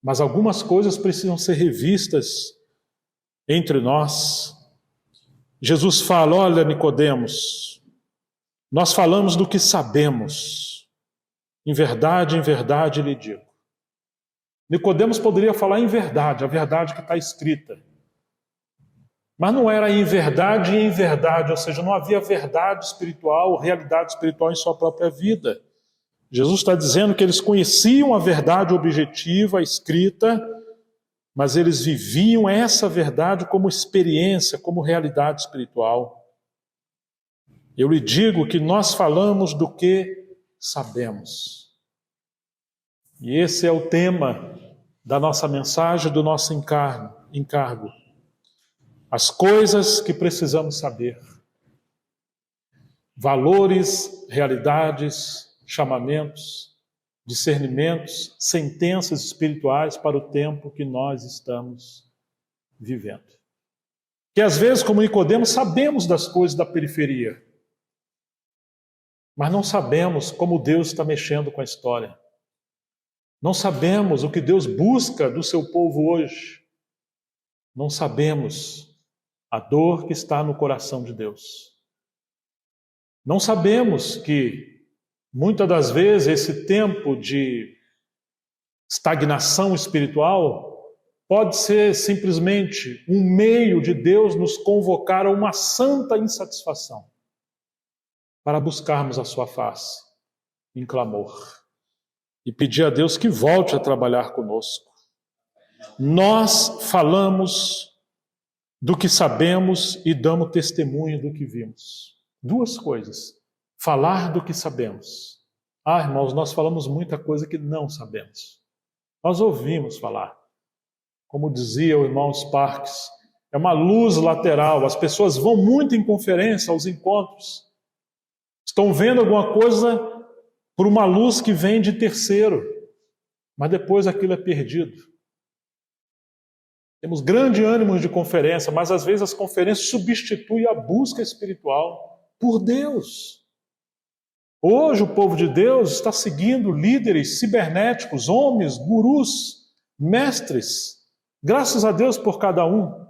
mas algumas coisas precisam ser revistas entre nós. Jesus fala: olha, Nicodemos, nós falamos do que sabemos. Em verdade lhe digo. Nicodemos poderia falar em verdade, a verdade que está escrita. Mas não era em verdade e em verdade, ou seja, não havia verdade espiritual, realidade espiritual em sua própria vida. Jesus está dizendo que eles conheciam a verdade objetiva, escrita, mas eles viviam essa verdade como experiência, como realidade espiritual. Eu lhe digo que nós falamos do que sabemos. E esse é o tema da nossa mensagem, do nosso encargo. As coisas que precisamos saber. Valores, realidades, chamamentos, discernimentos, sentenças espirituais para o tempo que nós estamos vivendo. Que às vezes, como Nicodemos, sabemos das coisas da periferia, mas não sabemos como Deus está mexendo com a história. Não sabemos o que Deus busca do seu povo hoje. Não sabemos a dor que está no coração de Deus. Não sabemos que muitas das vezes esse tempo de estagnação espiritual pode ser simplesmente um meio de Deus nos convocar a uma santa insatisfação para buscarmos a sua face em clamor e pedir a Deus que volte a trabalhar conosco. Nós falamos do que sabemos e damos testemunho do que vimos. Duas coisas. Falar do que sabemos. Irmãos, nós falamos muita coisa que não sabemos. Nós ouvimos falar. Como dizia o irmão Sparks, é uma luz lateral. As pessoas vão muito em conferência, aos encontros. Estão vendo alguma coisa por uma luz que vem de terceiro. Mas depois aquilo é perdido. Temos grande ânimo de conferência, mas às vezes as conferências substituem a busca espiritual por Deus. Hoje o povo de Deus está seguindo líderes cibernéticos, homens, gurus, mestres. Graças a Deus por cada um.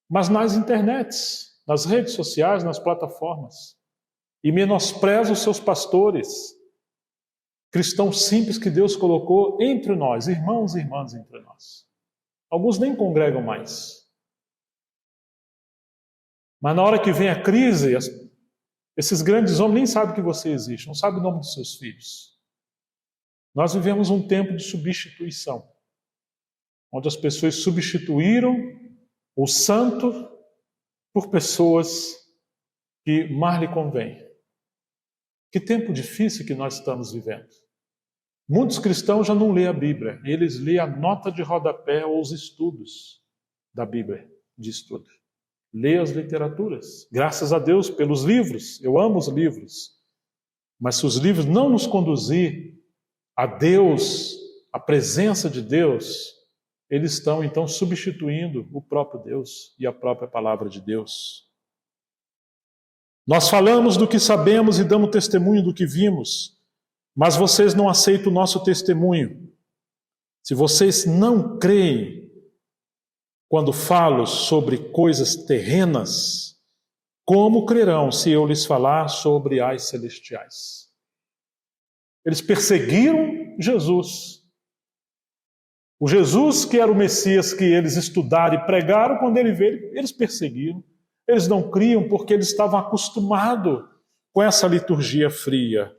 Mas nas internets, nas redes sociais, nas plataformas. E menospreza os seus pastores, cristãos simples que Deus colocou entre nós, irmãos e irmãs entre nós. Alguns nem congregam mais. Mas na hora que vem a crise, esses grandes homens nem sabem que você existe, não sabem o nome dos seus filhos. Nós vivemos um tempo de substituição, onde as pessoas substituíram o santo por pessoas que mais lhe convém. Que tempo difícil que nós estamos vivendo. Muitos cristãos já não lêem a Bíblia, eles lêem a nota de rodapé ou os estudos da Bíblia, de estudo. Lê as literaturas. Graças a Deus pelos livros, eu amo os livros. Mas se os livros não nos conduzir a Deus, a presença de Deus, eles estão então substituindo o próprio Deus e a própria palavra de Deus. Nós falamos do que sabemos e damos testemunho do que vimos, mas vocês não aceitam o nosso testemunho. Se vocês não creem quando falo sobre coisas terrenas, como crerão se eu lhes falar sobre as celestiais? Eles perseguiram Jesus. O Jesus que era o Messias que eles estudaram e pregaram, quando ele veio, eles perseguiram. Eles não criam porque eles estavam acostumados com essa liturgia fria.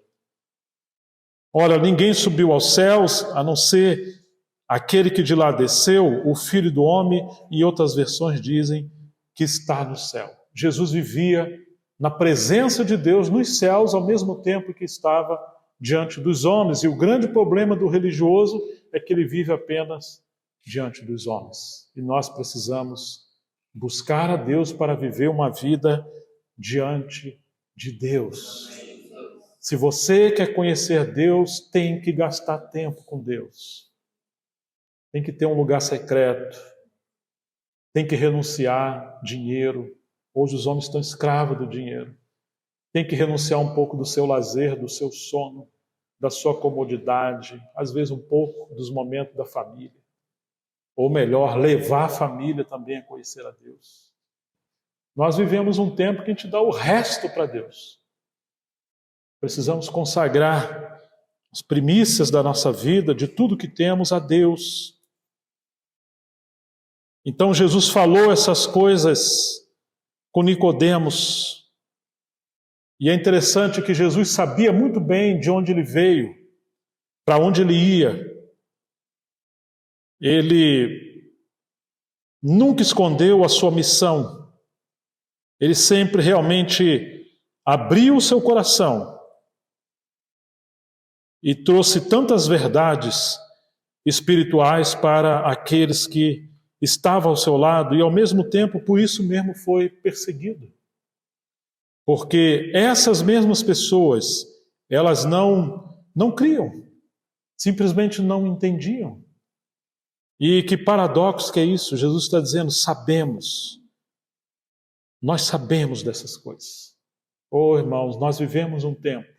Ora, ninguém subiu aos céus, a não ser aquele que de lá desceu, o Filho do Homem, e outras versões dizem que está no céu. Jesus vivia na presença de Deus nos céus, ao mesmo tempo que estava diante dos homens. E o grande problema do religioso é que ele vive apenas diante dos homens. E nós precisamos buscar a Deus para viver uma vida diante de Deus. Se você quer conhecer Deus, tem que gastar tempo com Deus. Tem que ter um lugar secreto. Tem que renunciar dinheiro. Hoje os homens estão escravos do dinheiro. Tem que renunciar um pouco do seu lazer, do seu sono, da sua comodidade, às vezes um pouco dos momentos da família. Ou melhor, levar a família também a conhecer a Deus. Nós vivemos um tempo que a gente dá o resto para Deus. Precisamos consagrar as primícias da nossa vida, de tudo que temos, a Deus. Então Jesus falou essas coisas com Nicodemos. E é interessante que Jesus sabia muito bem de onde ele veio, para onde ele ia. Ele nunca escondeu a sua missão. Ele sempre realmente abriu o seu coração e trouxe tantas verdades espirituais para aqueles que estavam ao seu lado, e ao mesmo tempo, por isso mesmo, foi perseguido. Porque essas mesmas pessoas, elas não criam, simplesmente não entendiam. E que paradoxo que é isso? Jesus está dizendo, sabemos. Nós sabemos dessas coisas. Oh, irmãos, nós vivemos um tempo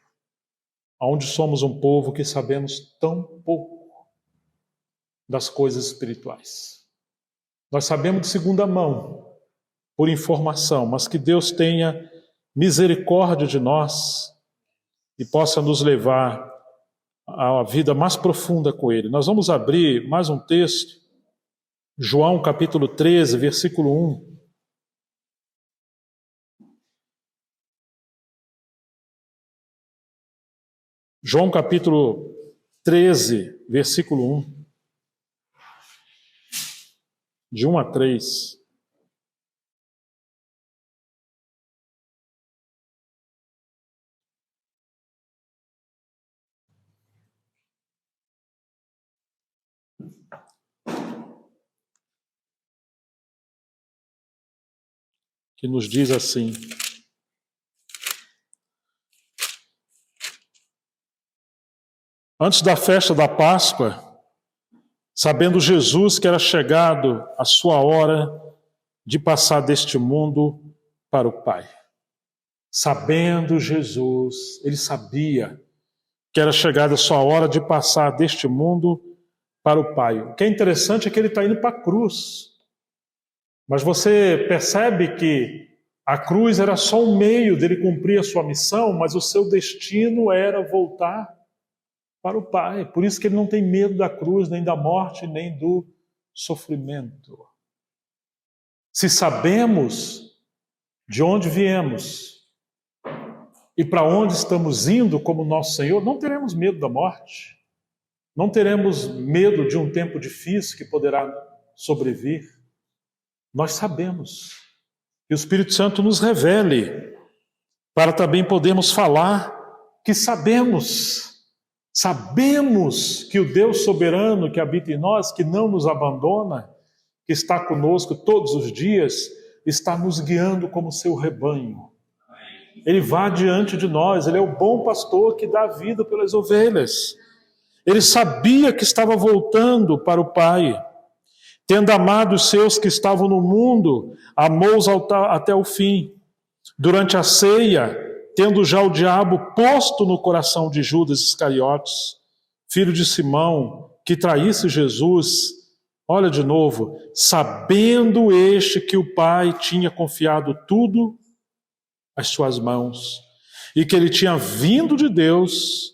onde somos um povo que sabemos tão pouco das coisas espirituais. Nós sabemos de segunda mão, por informação, mas que Deus tenha misericórdia de nós e possa nos levar à vida mais profunda com Ele. Nós vamos abrir mais um texto, João capítulo 13, versículo 1. João capítulo 13, versículo 1. De 1 a 3. Que nos diz assim: antes da festa da Páscoa, sabendo Jesus que era chegado a sua hora de passar deste mundo para o Pai. Sabendo Jesus, ele sabia que era chegada a sua hora de passar deste mundo para o Pai. O que é interessante é que ele está indo para a cruz. Mas você percebe que a cruz era só um meio dele cumprir a sua missão, mas o seu destino era voltar para o Pai. Por isso que ele não tem medo da cruz, nem da morte, nem do sofrimento. Se sabemos de onde viemos e para onde estamos indo como nosso Senhor, não teremos medo da morte. Não teremos medo de um tempo difícil que poderá sobrevir. Nós sabemos. Que o Espírito Santo nos revele, para também podermos falar que sabemos. Sabemos que o Deus soberano que habita em nós, que não nos abandona, que está conosco todos os dias, está nos guiando como seu rebanho. Ele vai diante de nós, ele é o bom pastor que dá a vida pelas ovelhas. Ele sabia que estava voltando para o Pai. Tendo amado os seus que estavam no mundo, amou-os até o fim. Durante a ceia, tendo já o diabo posto no coração de Judas Iscariotes, filho de Simão, que traísse Jesus, olha de novo, sabendo este que o Pai tinha confiado tudo às suas mãos, e que ele tinha vindo de Deus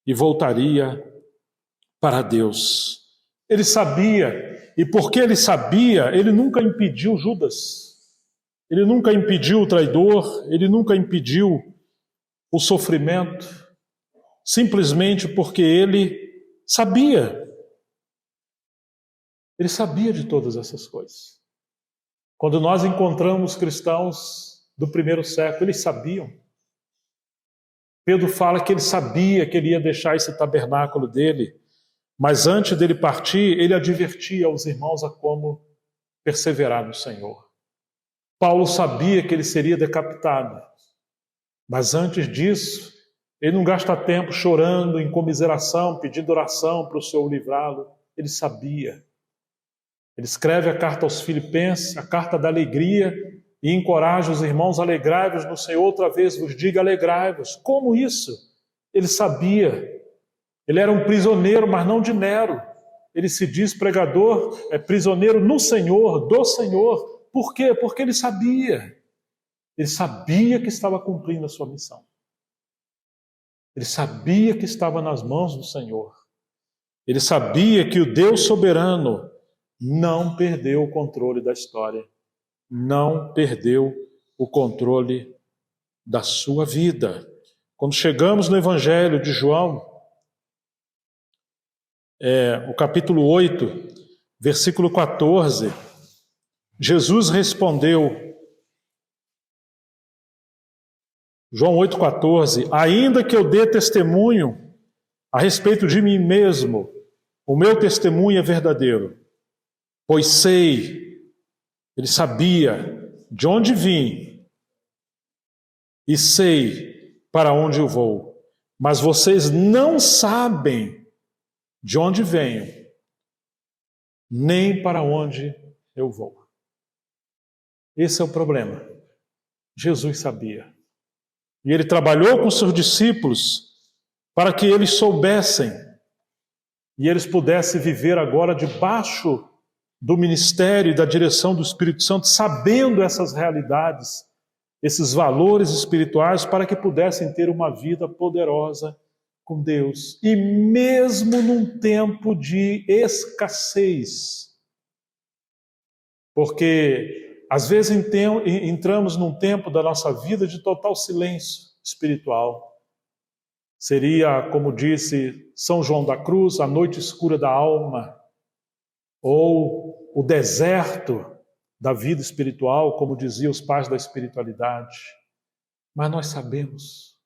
e voltaria para Deus. Ele sabia, e porque ele sabia, ele nunca impediu Judas. Ele nunca impediu o traidor, ele nunca impediu o sofrimento. simplesmente porque ele sabia. Ele sabia de todas essas coisas. Quando nós encontramos cristãos do primeiro século, eles sabiam. Pedro fala que ele sabia que ele ia deixar esse tabernáculo dele, mas antes dele partir, ele advertia aos irmãos a como perseverar no Senhor. Paulo sabia que ele seria decapitado, mas antes disso, ele não gasta tempo chorando em comiseração, pedindo oração para o Senhor livrá-lo. Ele sabia. Ele escreve a carta aos Filipenses, a carta da alegria, e encoraja os irmãos: alegrai-vos no Senhor, outra vez vos digo, alegrai-vos. Como isso? Ele sabia. Ele era um prisioneiro, mas não de Nero. Ele se diz pregador, prisioneiro no Senhor, do Senhor. Por quê? Porque ele sabia. Ele sabia que estava cumprindo a sua missão. Ele sabia que estava nas mãos do Senhor. Ele sabia que o Deus soberano não perdeu o controle da história. Não perdeu o controle da sua vida. Quando chegamos no Evangelho de João, o capítulo 8, versículo 14, Jesus respondeu, João 8,14, ainda que eu dê testemunho a respeito de mim mesmo, o meu testemunho é verdadeiro, pois sei, ele sabia de onde vim e sei para onde eu vou, mas vocês não sabem de onde venho, nem para onde eu vou. Esse é o problema. Jesus sabia. E ele trabalhou com seus discípulos para que eles soubessem e eles pudessem viver agora debaixo do ministério e da direção do Espírito Santo, sabendo essas realidades, esses valores espirituais, para que pudessem ter uma vida poderosa com Deus. E mesmo num tempo de escassez, porque às vezes entramos num tempo da nossa vida de total silêncio espiritual. Seria, como disse São João da Cruz, a noite escura da alma, ou o deserto da vida espiritual, como diziam os pais da espiritualidade. Mas nós sabemos.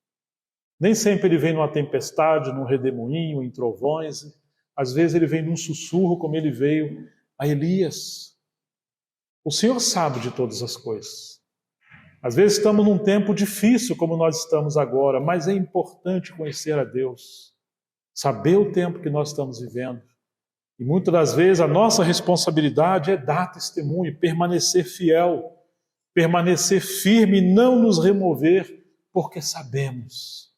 Nem sempre ele vem numa tempestade, num redemoinho, em trovões. Às vezes ele vem num sussurro, como ele veio a Elias. O Senhor sabe de todas as coisas. Às vezes estamos num tempo difícil, como nós estamos agora, mas é importante conhecer a Deus, saber o tempo que nós estamos vivendo. E muitas das vezes a nossa responsabilidade é dar testemunho, permanecer fiel, permanecer firme e não nos remover, porque sabemos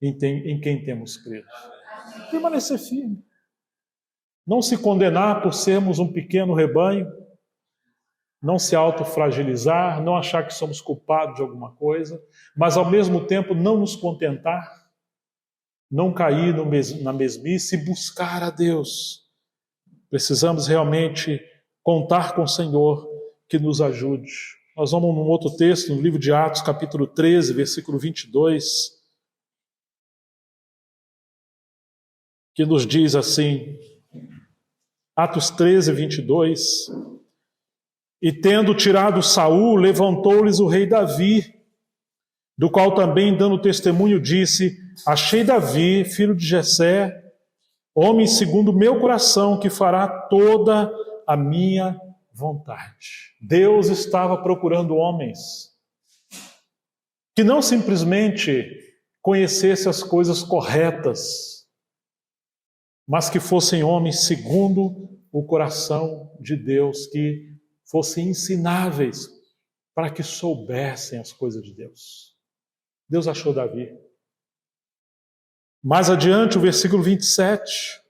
em quem temos crido. Permanecer firme. Não se condenar por sermos um pequeno rebanho, não se autofragilizar, não achar que somos culpados de alguma coisa, mas ao mesmo tempo não nos contentar, não cair na mesmice e buscar a Deus. Precisamos realmente contar com o Senhor que nos ajude. Nós vamos num outro texto, no livro de Atos, capítulo 13, versículo 22, que nos diz assim, Atos 13, 22, e tendo tirado Saul, levantou-lhes o rei Davi, do qual também, dando testemunho, disse, achei Davi, filho de Jessé, homem segundo o meu coração, que fará toda a minha vontade. Deus estava procurando homens que não simplesmente conhecessem as coisas corretas, mas que fossem homens segundo o coração de Deus, que fossem ensináveis para que soubessem as coisas de Deus. Deus achou Davi. Mais adiante, o versículo 27,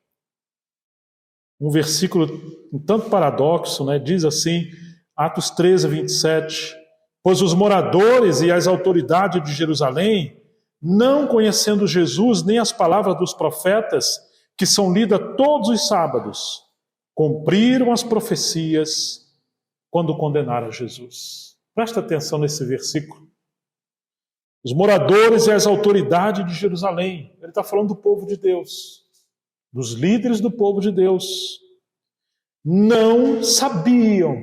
um versículo um tanto paradoxo, né? Diz assim, Atos 13, 27, pois os moradores e as autoridades de Jerusalém, não conhecendo Jesus nem as palavras dos profetas, que são lidas todos os sábados, cumpriram as profecias quando condenaram Jesus. Presta atenção nesse versículo. os moradores e as autoridades de Jerusalém. Ele está falando do povo de Deus, dos líderes do povo de Deus. Não sabiam,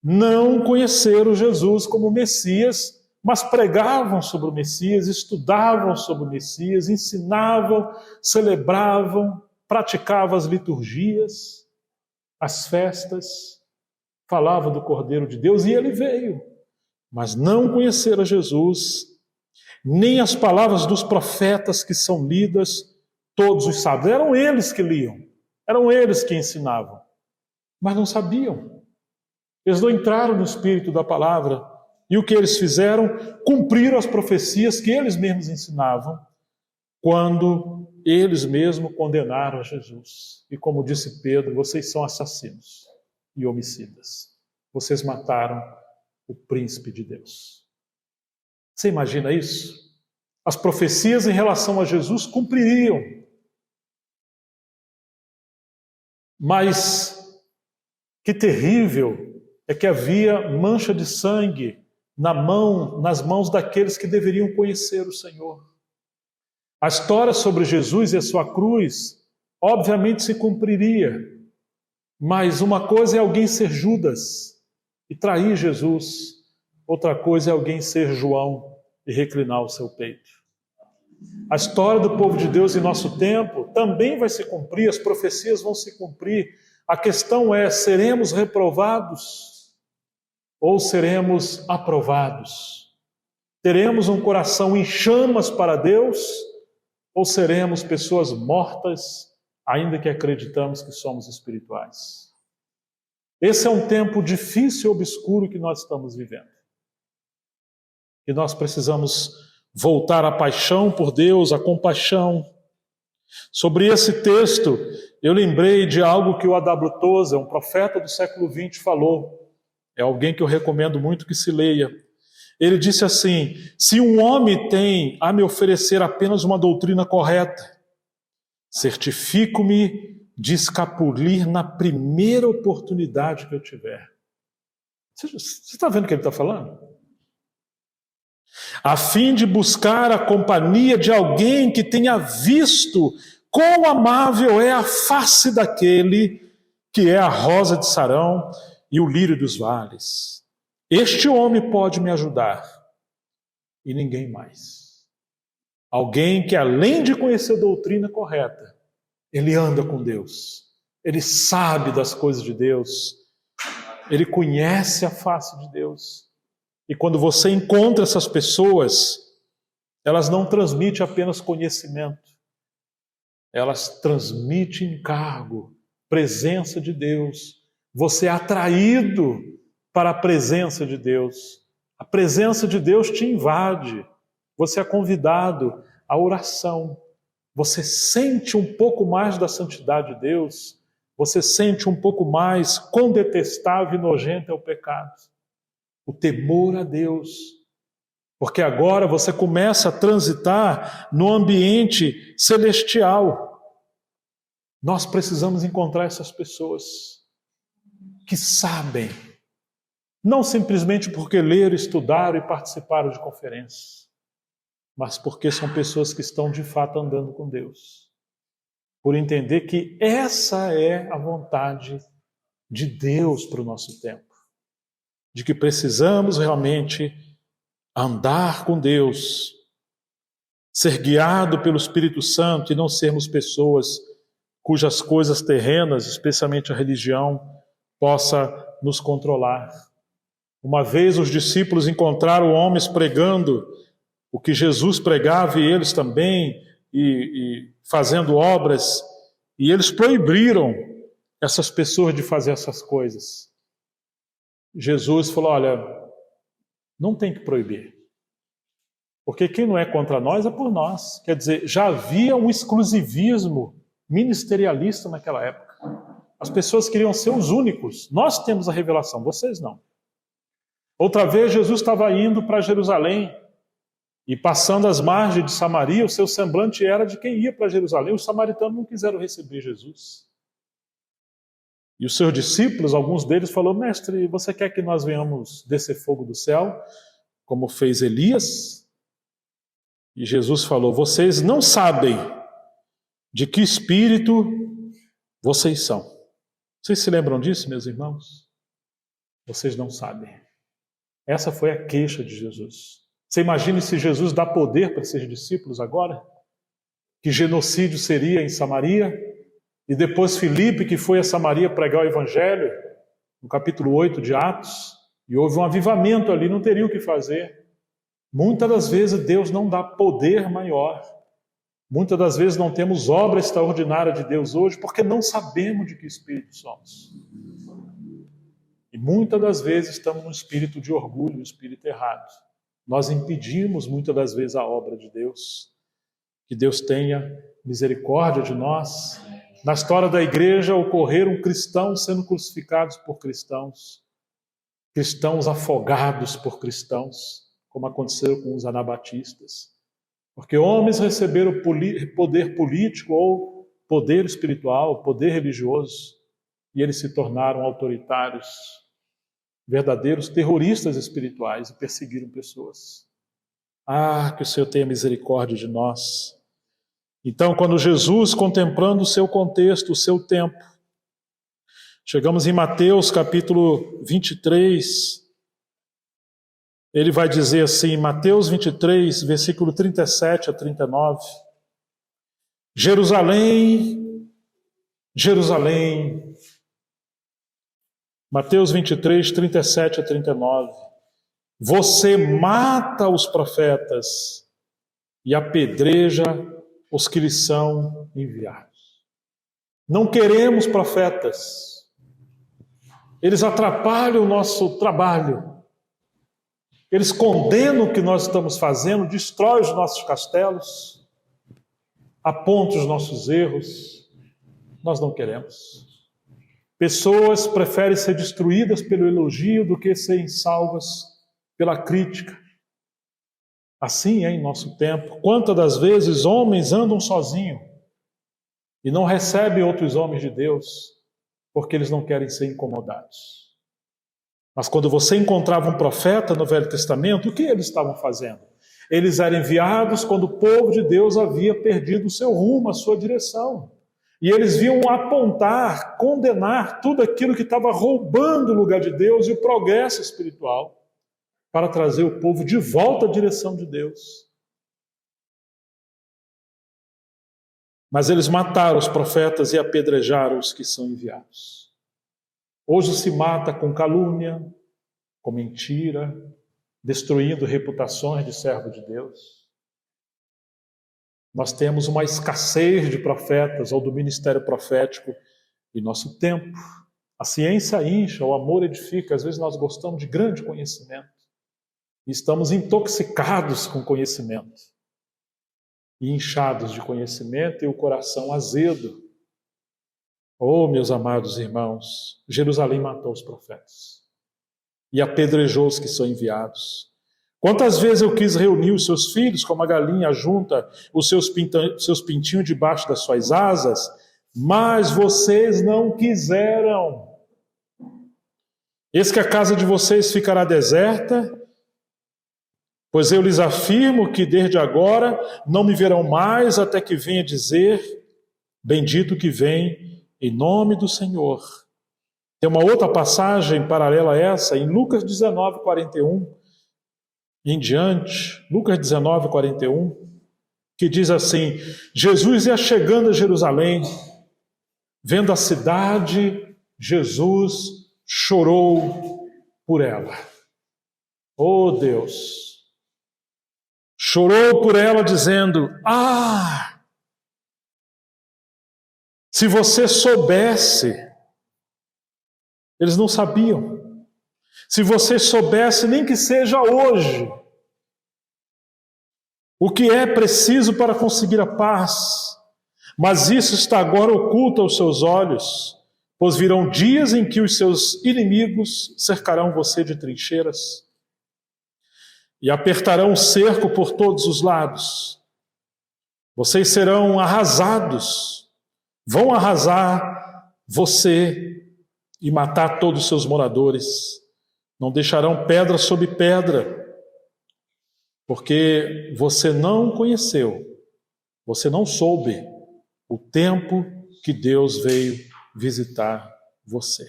não conheceram Jesus como Messias, mas pregavam sobre o Messias, estudavam sobre o Messias, ensinavam, celebravam, praticavam as liturgias, as festas, falavam do Cordeiro de Deus, e ele veio. Mas não conheceram Jesus, nem as palavras dos profetas que são lidas, todos os sábados. Eram eles que liam, eram eles que ensinavam, mas não sabiam. Eles não entraram no espírito da palavra. E o que eles fizeram? Cumpriram as profecias que eles mesmos ensinavam, quando eles mesmos condenaram a Jesus. E como disse Pedro, vocês são assassinos e homicidas. Vocês mataram o príncipe de Deus. Você imagina isso? As profecias em relação a Jesus cumpririam. Mas que terrível é que havia mancha de sangue nas mãos daqueles que deveriam conhecer o Senhor. A história sobre Jesus e a sua cruz, obviamente, se cumpriria. Mas uma coisa é alguém ser Judas e trair Jesus. Outra coisa é alguém ser João e reclinar o seu peito. A história do povo de Deus em nosso tempo também vai se cumprir, as profecias vão se cumprir. A questão é, seremos reprovados ou seremos aprovados? Teremos um coração em chamas para Deus ou seremos pessoas mortas, ainda que acreditamos que somos espirituais? Esse é um tempo difícil e obscuro que nós estamos vivendo. E nós precisamos voltar à paixão por Deus, à compaixão. Sobre esse texto, eu lembrei de algo que o A.W. Tozer, um profeta do século XX, falou. É alguém que eu recomendo muito que se leia. Ele disse assim: se um homem tem a me oferecer apenas uma doutrina correta, certifico-me de escapulir na primeira oportunidade que eu tiver. Você está vendo o que ele está falando? A fim de buscar a companhia de alguém que tenha visto quão amável é a face daquele que é a rosa de Sarão e o lírio dos vales. Este homem pode me ajudar e ninguém mais. Alguém que, além de conhecer a doutrina correta, ele anda com Deus, ele sabe das coisas de Deus, ele conhece a face de Deus. E quando você encontra essas pessoas, elas não transmitem apenas conhecimento, elas transmitem encargo, presença de Deus. Você é atraído para a presença de Deus. A presença de Deus te invade. Você é convidado à oração. Você sente um pouco mais da santidade de Deus. Você sente um pouco mais quão detestável e nojento é o pecado. O temor a Deus. Porque agora você começa a transitar no ambiente celestial. Nós precisamos encontrar essas pessoas que sabem, não simplesmente porque leram, estudaram e participaram de conferências, mas porque são pessoas que estão de fato andando com Deus. Por entender que essa é a vontade de Deus para o nosso tempo. De que precisamos realmente andar com Deus, ser guiado pelo Espírito Santo e não sermos pessoas cujas coisas terrenas, especialmente a religião, possa nos controlar. Uma vez os discípulos encontraram homens pregando o que Jesus pregava e eles também, e fazendo obras, e eles proibiram essas pessoas de fazer essas coisas. Jesus falou: olha, não tem que proibir, porque quem não é contra nós é por nós. Quer dizer, já havia um exclusivismo ministerialista naquela época. As pessoas queriam ser os únicos. Nós temos a revelação, vocês não. Outra vez Jesus estava indo para Jerusalém e passando as margens de Samaria, o seu semblante era de quem ia para Jerusalém. Os samaritanos não quiseram receber Jesus. E os seus discípulos, alguns deles falaram: mestre, você quer que nós venhamos descer fogo do céu, como fez Elias? E Jesus falou: vocês não sabem de que espírito vocês são. Vocês se lembram disso, meus irmãos? Vocês não sabem. Essa foi a queixa de Jesus. Você imagina se Jesus dá poder para esses discípulos agora? Que genocídio seria em Samaria? E depois Filipe, que foi a Samaria pregar o Evangelho, no capítulo 8 de Atos, e houve um avivamento ali, não teriam o que fazer. Muitas das vezes Deus não dá poder maior. Muitas das vezes não temos obra extraordinária de Deus hoje porque não sabemos de que espírito somos. E muitas das vezes estamos num espírito de orgulho, um espírito errado. Nós impedimos muitas das vezes a obra de Deus. Que Deus tenha misericórdia de nós. Na história da igreja ocorreram cristãos sendo crucificados por cristãos, cristãos afogados por cristãos, como aconteceu com os anabatistas. Porque homens receberam poder político ou poder espiritual, poder religioso, e eles se tornaram autoritários, verdadeiros terroristas espirituais e perseguiram pessoas. Ah, que o Senhor tenha misericórdia de nós. Então, quando Jesus, contemplando o seu contexto, o seu tempo, chegamos em Mateus capítulo 23, ele vai dizer assim, Mateus 23, versículo 37 a 39, Jerusalém, Jerusalém, Mateus 23, 37 a 39, você mata os profetas e apedreja os que lhes são enviados. Não queremos profetas. Eles atrapalham o nosso trabalho. Eles condenam o que nós estamos fazendo, destroem os nossos castelos, apontam os nossos erros. Nós não queremos. Pessoas preferem ser destruídas pelo elogio do que serem salvas pela crítica. Assim é em nosso tempo. Quantas das vezes homens andam sozinhos e não recebem outros homens de Deus porque eles não querem ser incomodados. Mas quando você encontrava um profeta no Velho Testamento, o que eles estavam fazendo? Eles eram enviados quando o povo de Deus havia perdido o seu rumo, a sua direção. E eles vinham apontar, condenar tudo aquilo que estava roubando o lugar de Deus e o progresso espiritual, para trazer o povo de volta à direção de Deus. Mas eles mataram os profetas e apedrejaram os que são enviados. Hoje se mata com calúnia, com mentira, destruindo reputações de servo de Deus. Nós temos uma escassez de profetas ou do ministério profético em nosso tempo. A ciência incha, o amor edifica. Às vezes nós gostamos de grande conhecimento e estamos intoxicados com conhecimento e inchados de conhecimento e o coração azedo. Oh, meus amados irmãos, Jerusalém matou os profetas e apedrejou os que são enviados. Quantas vezes eu quis reunir os seus filhos, como a galinha junta os seus pintinhos debaixo das suas asas, mas vocês não quiseram. Eis que a casa de vocês ficará deserta, pois eu lhes afirmo que desde agora não me verão mais até que venha dizer, bendito que vem em nome do Senhor. Tem uma outra passagem paralela a essa, em Lucas 19, 41, em diante, Lucas 19, 41, que diz assim, Jesus ia chegando a Jerusalém, vendo a cidade, Jesus chorou por ela. Oh Deus! Chorou por ela dizendo, se você soubesse, eles não sabiam. Se você soubesse, nem que seja hoje, o que é preciso para conseguir a paz, mas isso está agora oculto aos seus olhos, pois virão dias em que os seus inimigos cercarão você de trincheiras e apertarão o cerco por todos os lados. Vocês serão arrasados, vão arrasar você e matar todos os seus moradores. Não deixarão pedra sobre pedra, Porque você não conheceu, você não soube o tempo que Deus veio visitar você.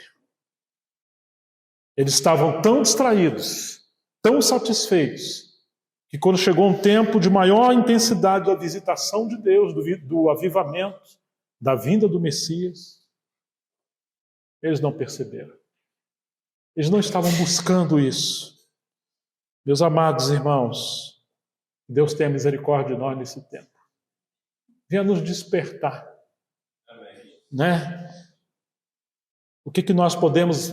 Eles estavam tão distraídos, tão satisfeitos, que quando chegou um tempo de maior intensidade da visitação de Deus, do avivamento, da vinda do Messias, eles não perceberam. Eles não estavam buscando isso. Meus amados irmãos, Deus tenha misericórdia de nós nesse tempo. Venha nos despertar. Amém. Né? O que nós podemos,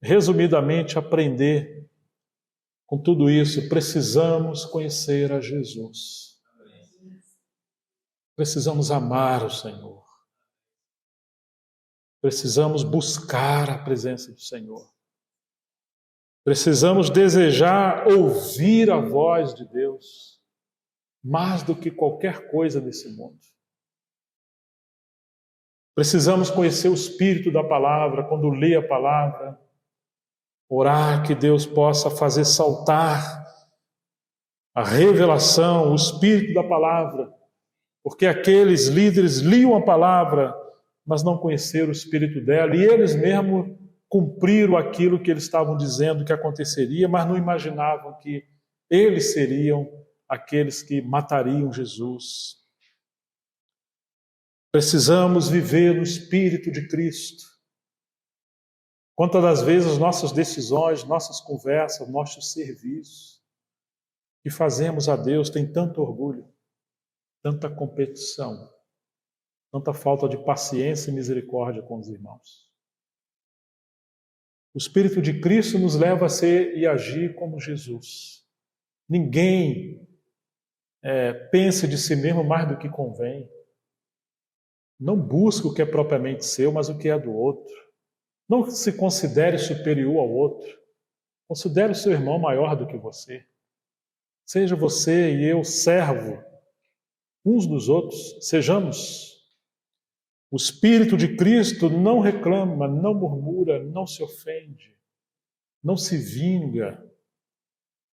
resumidamente, aprender com tudo isso? Precisamos conhecer a Jesus. Precisamos amar o Senhor. Precisamos buscar a presença do Senhor. Precisamos desejar ouvir a voz de Deus mais do que qualquer coisa nesse mundo. Precisamos conhecer o espírito da palavra quando lê a palavra, orar que Deus possa fazer saltar a revelação, o espírito da palavra, porque aqueles líderes liam a palavra, mas não conheceram o espírito dela, e eles mesmos cumpriram aquilo que eles estavam dizendo que aconteceria, mas não imaginavam que eles seriam aqueles que matariam Jesus. Precisamos viver no Espírito de Cristo. Quantas das vezes nossas decisões, nossas conversas, nossos serviços que fazemos a Deus tem tanto orgulho, tanta competição, tanta falta de paciência e misericórdia com os irmãos. O Espírito de Cristo nos leva a ser e agir como Jesus. Ninguém pense de si mesmo mais do que convém. Não busque o que é propriamente seu, mas o que é do outro. Não se considere superior ao outro. Considere o seu irmão maior do que você. Seja você e eu servo uns dos outros. Sejamos. O Espírito de Cristo não reclama, não murmura, não se ofende, não se vinga.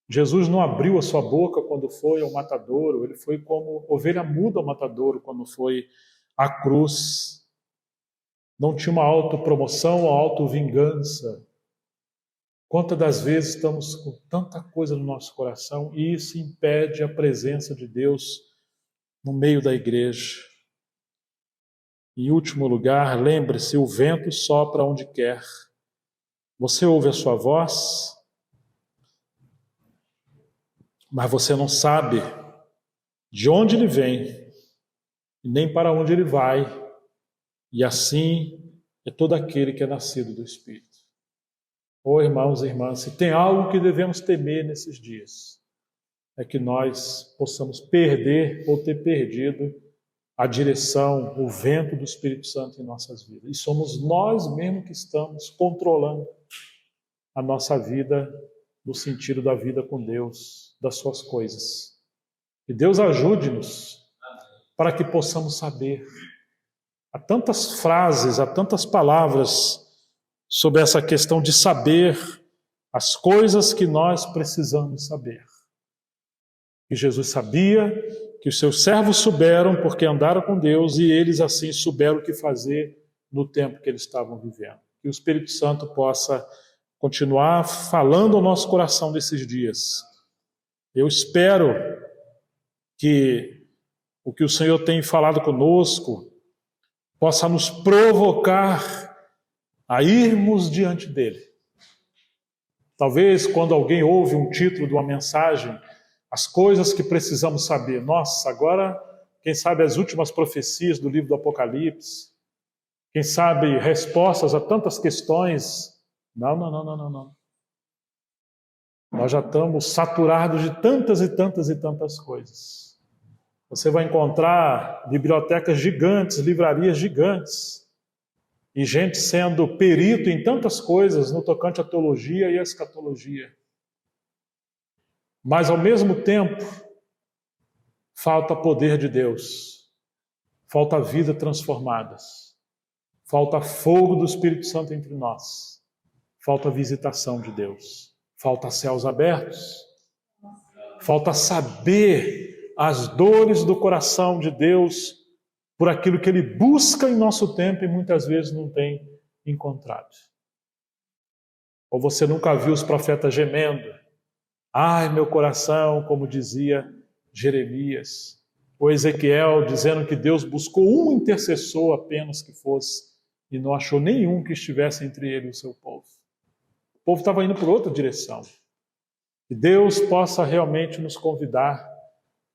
Jesus não abriu a sua boca quando foi ao matadouro, ele foi como ovelha muda ao matadouro quando foi à cruz. Não tinha uma autopromoção, uma autovingança. Quantas das vezes estamos com tanta coisa no nosso coração e isso impede a presença de Deus no meio da igreja. Em último lugar, lembre-se, o vento sopra onde quer. Você ouve a sua voz, mas você não sabe de onde ele vem, e nem para onde ele vai. E assim é todo aquele que é nascido do Espírito. Oh, irmãos e irmãs, se tem algo que devemos temer nesses dias, é que nós possamos perder ou ter perdido a direção, o vento do Espírito Santo em nossas vidas. E somos nós mesmos que estamos controlando a nossa vida no sentido da vida com Deus, das suas coisas. Que Deus ajude-nos para que possamos saber. Há tantas frases, há tantas palavras sobre essa questão de saber as coisas que nós precisamos saber. Que Jesus sabia, que os seus servos souberam porque andaram com Deus e eles assim souberam o que fazer no tempo que eles estavam vivendo. Que o Espírito Santo possa continuar falando ao nosso coração nesses dias. Eu espero que o que o Senhor tem falado conosco possa nos provocar a irmos diante dele. Talvez quando alguém ouve um título de uma mensagem, as coisas que precisamos saber. Nossa, agora, quem sabe as últimas profecias do livro do Apocalipse, quem sabe respostas a tantas questões. Não. Nós já estamos saturados de tantas e tantas e tantas coisas. Você vai encontrar bibliotecas gigantes, livrarias gigantes, e gente sendo perito em tantas coisas no tocante à teologia e à escatologia. Mas, ao mesmo tempo, falta poder de Deus, falta vida transformadas, falta fogo do Espírito Santo entre nós, falta visitação de Deus, falta céus abertos, Falta saber as dores do coração de Deus por aquilo que Ele busca em nosso tempo e muitas vezes não tem encontrado. Ou você nunca viu os profetas gemendo? Ai, meu coração, como dizia Jeremias. Ou Ezequiel dizendo que Deus buscou um intercessor apenas que fosse e não achou nenhum que estivesse entre ele e o seu povo. O povo estava indo por outra direção. Que Deus possa realmente nos convidar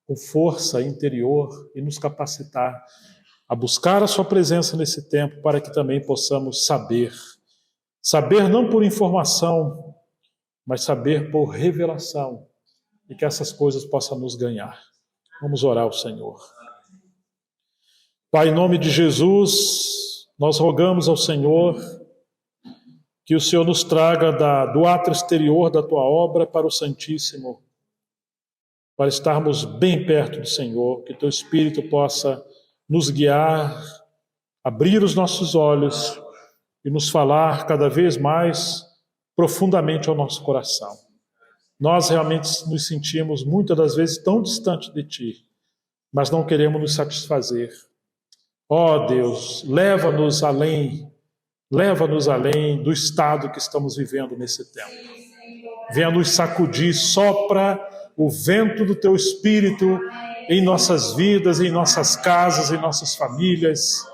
com força interior e nos capacitar a buscar a sua presença nesse tempo para que também possamos saber. Saber não por informação, mas saber por revelação e que essas coisas possam nos ganhar. Vamos orar ao Senhor. Pai, em nome de Jesus, nós rogamos ao Senhor que o Senhor nos traga do átrio exterior da Tua obra para o Santíssimo, para estarmos bem perto do Senhor, que Teu Espírito possa nos guiar, abrir os nossos olhos e nos falar cada vez mais profundamente ao nosso coração. Nós realmente nos sentimos muitas das vezes tão distantes de Ti, mas não queremos nos satisfazer. Ó Deus, leva-nos além do estado que estamos vivendo nesse tempo. Venha nos sacudir, sopra o vento do Teu Espírito em nossas vidas, em nossas casas, em nossas famílias,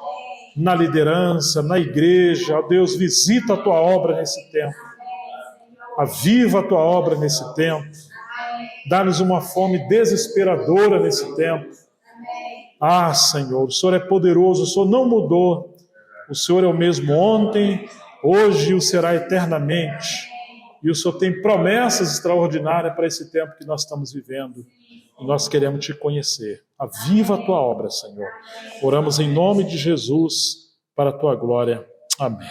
na liderança, na igreja. Ó Deus, visita a Tua obra nesse tempo. Aviva a Tua obra nesse tempo. Dá-nos uma fome desesperadora nesse tempo. Ah, Senhor, o Senhor é poderoso, o Senhor não mudou. O Senhor é o mesmo ontem, hoje e o será eternamente. E o Senhor tem promessas extraordinárias para esse tempo que nós estamos vivendo. E nós queremos Te conhecer. Aviva a Tua obra, Senhor. Oramos em nome de Jesus, para a Tua glória. Amém.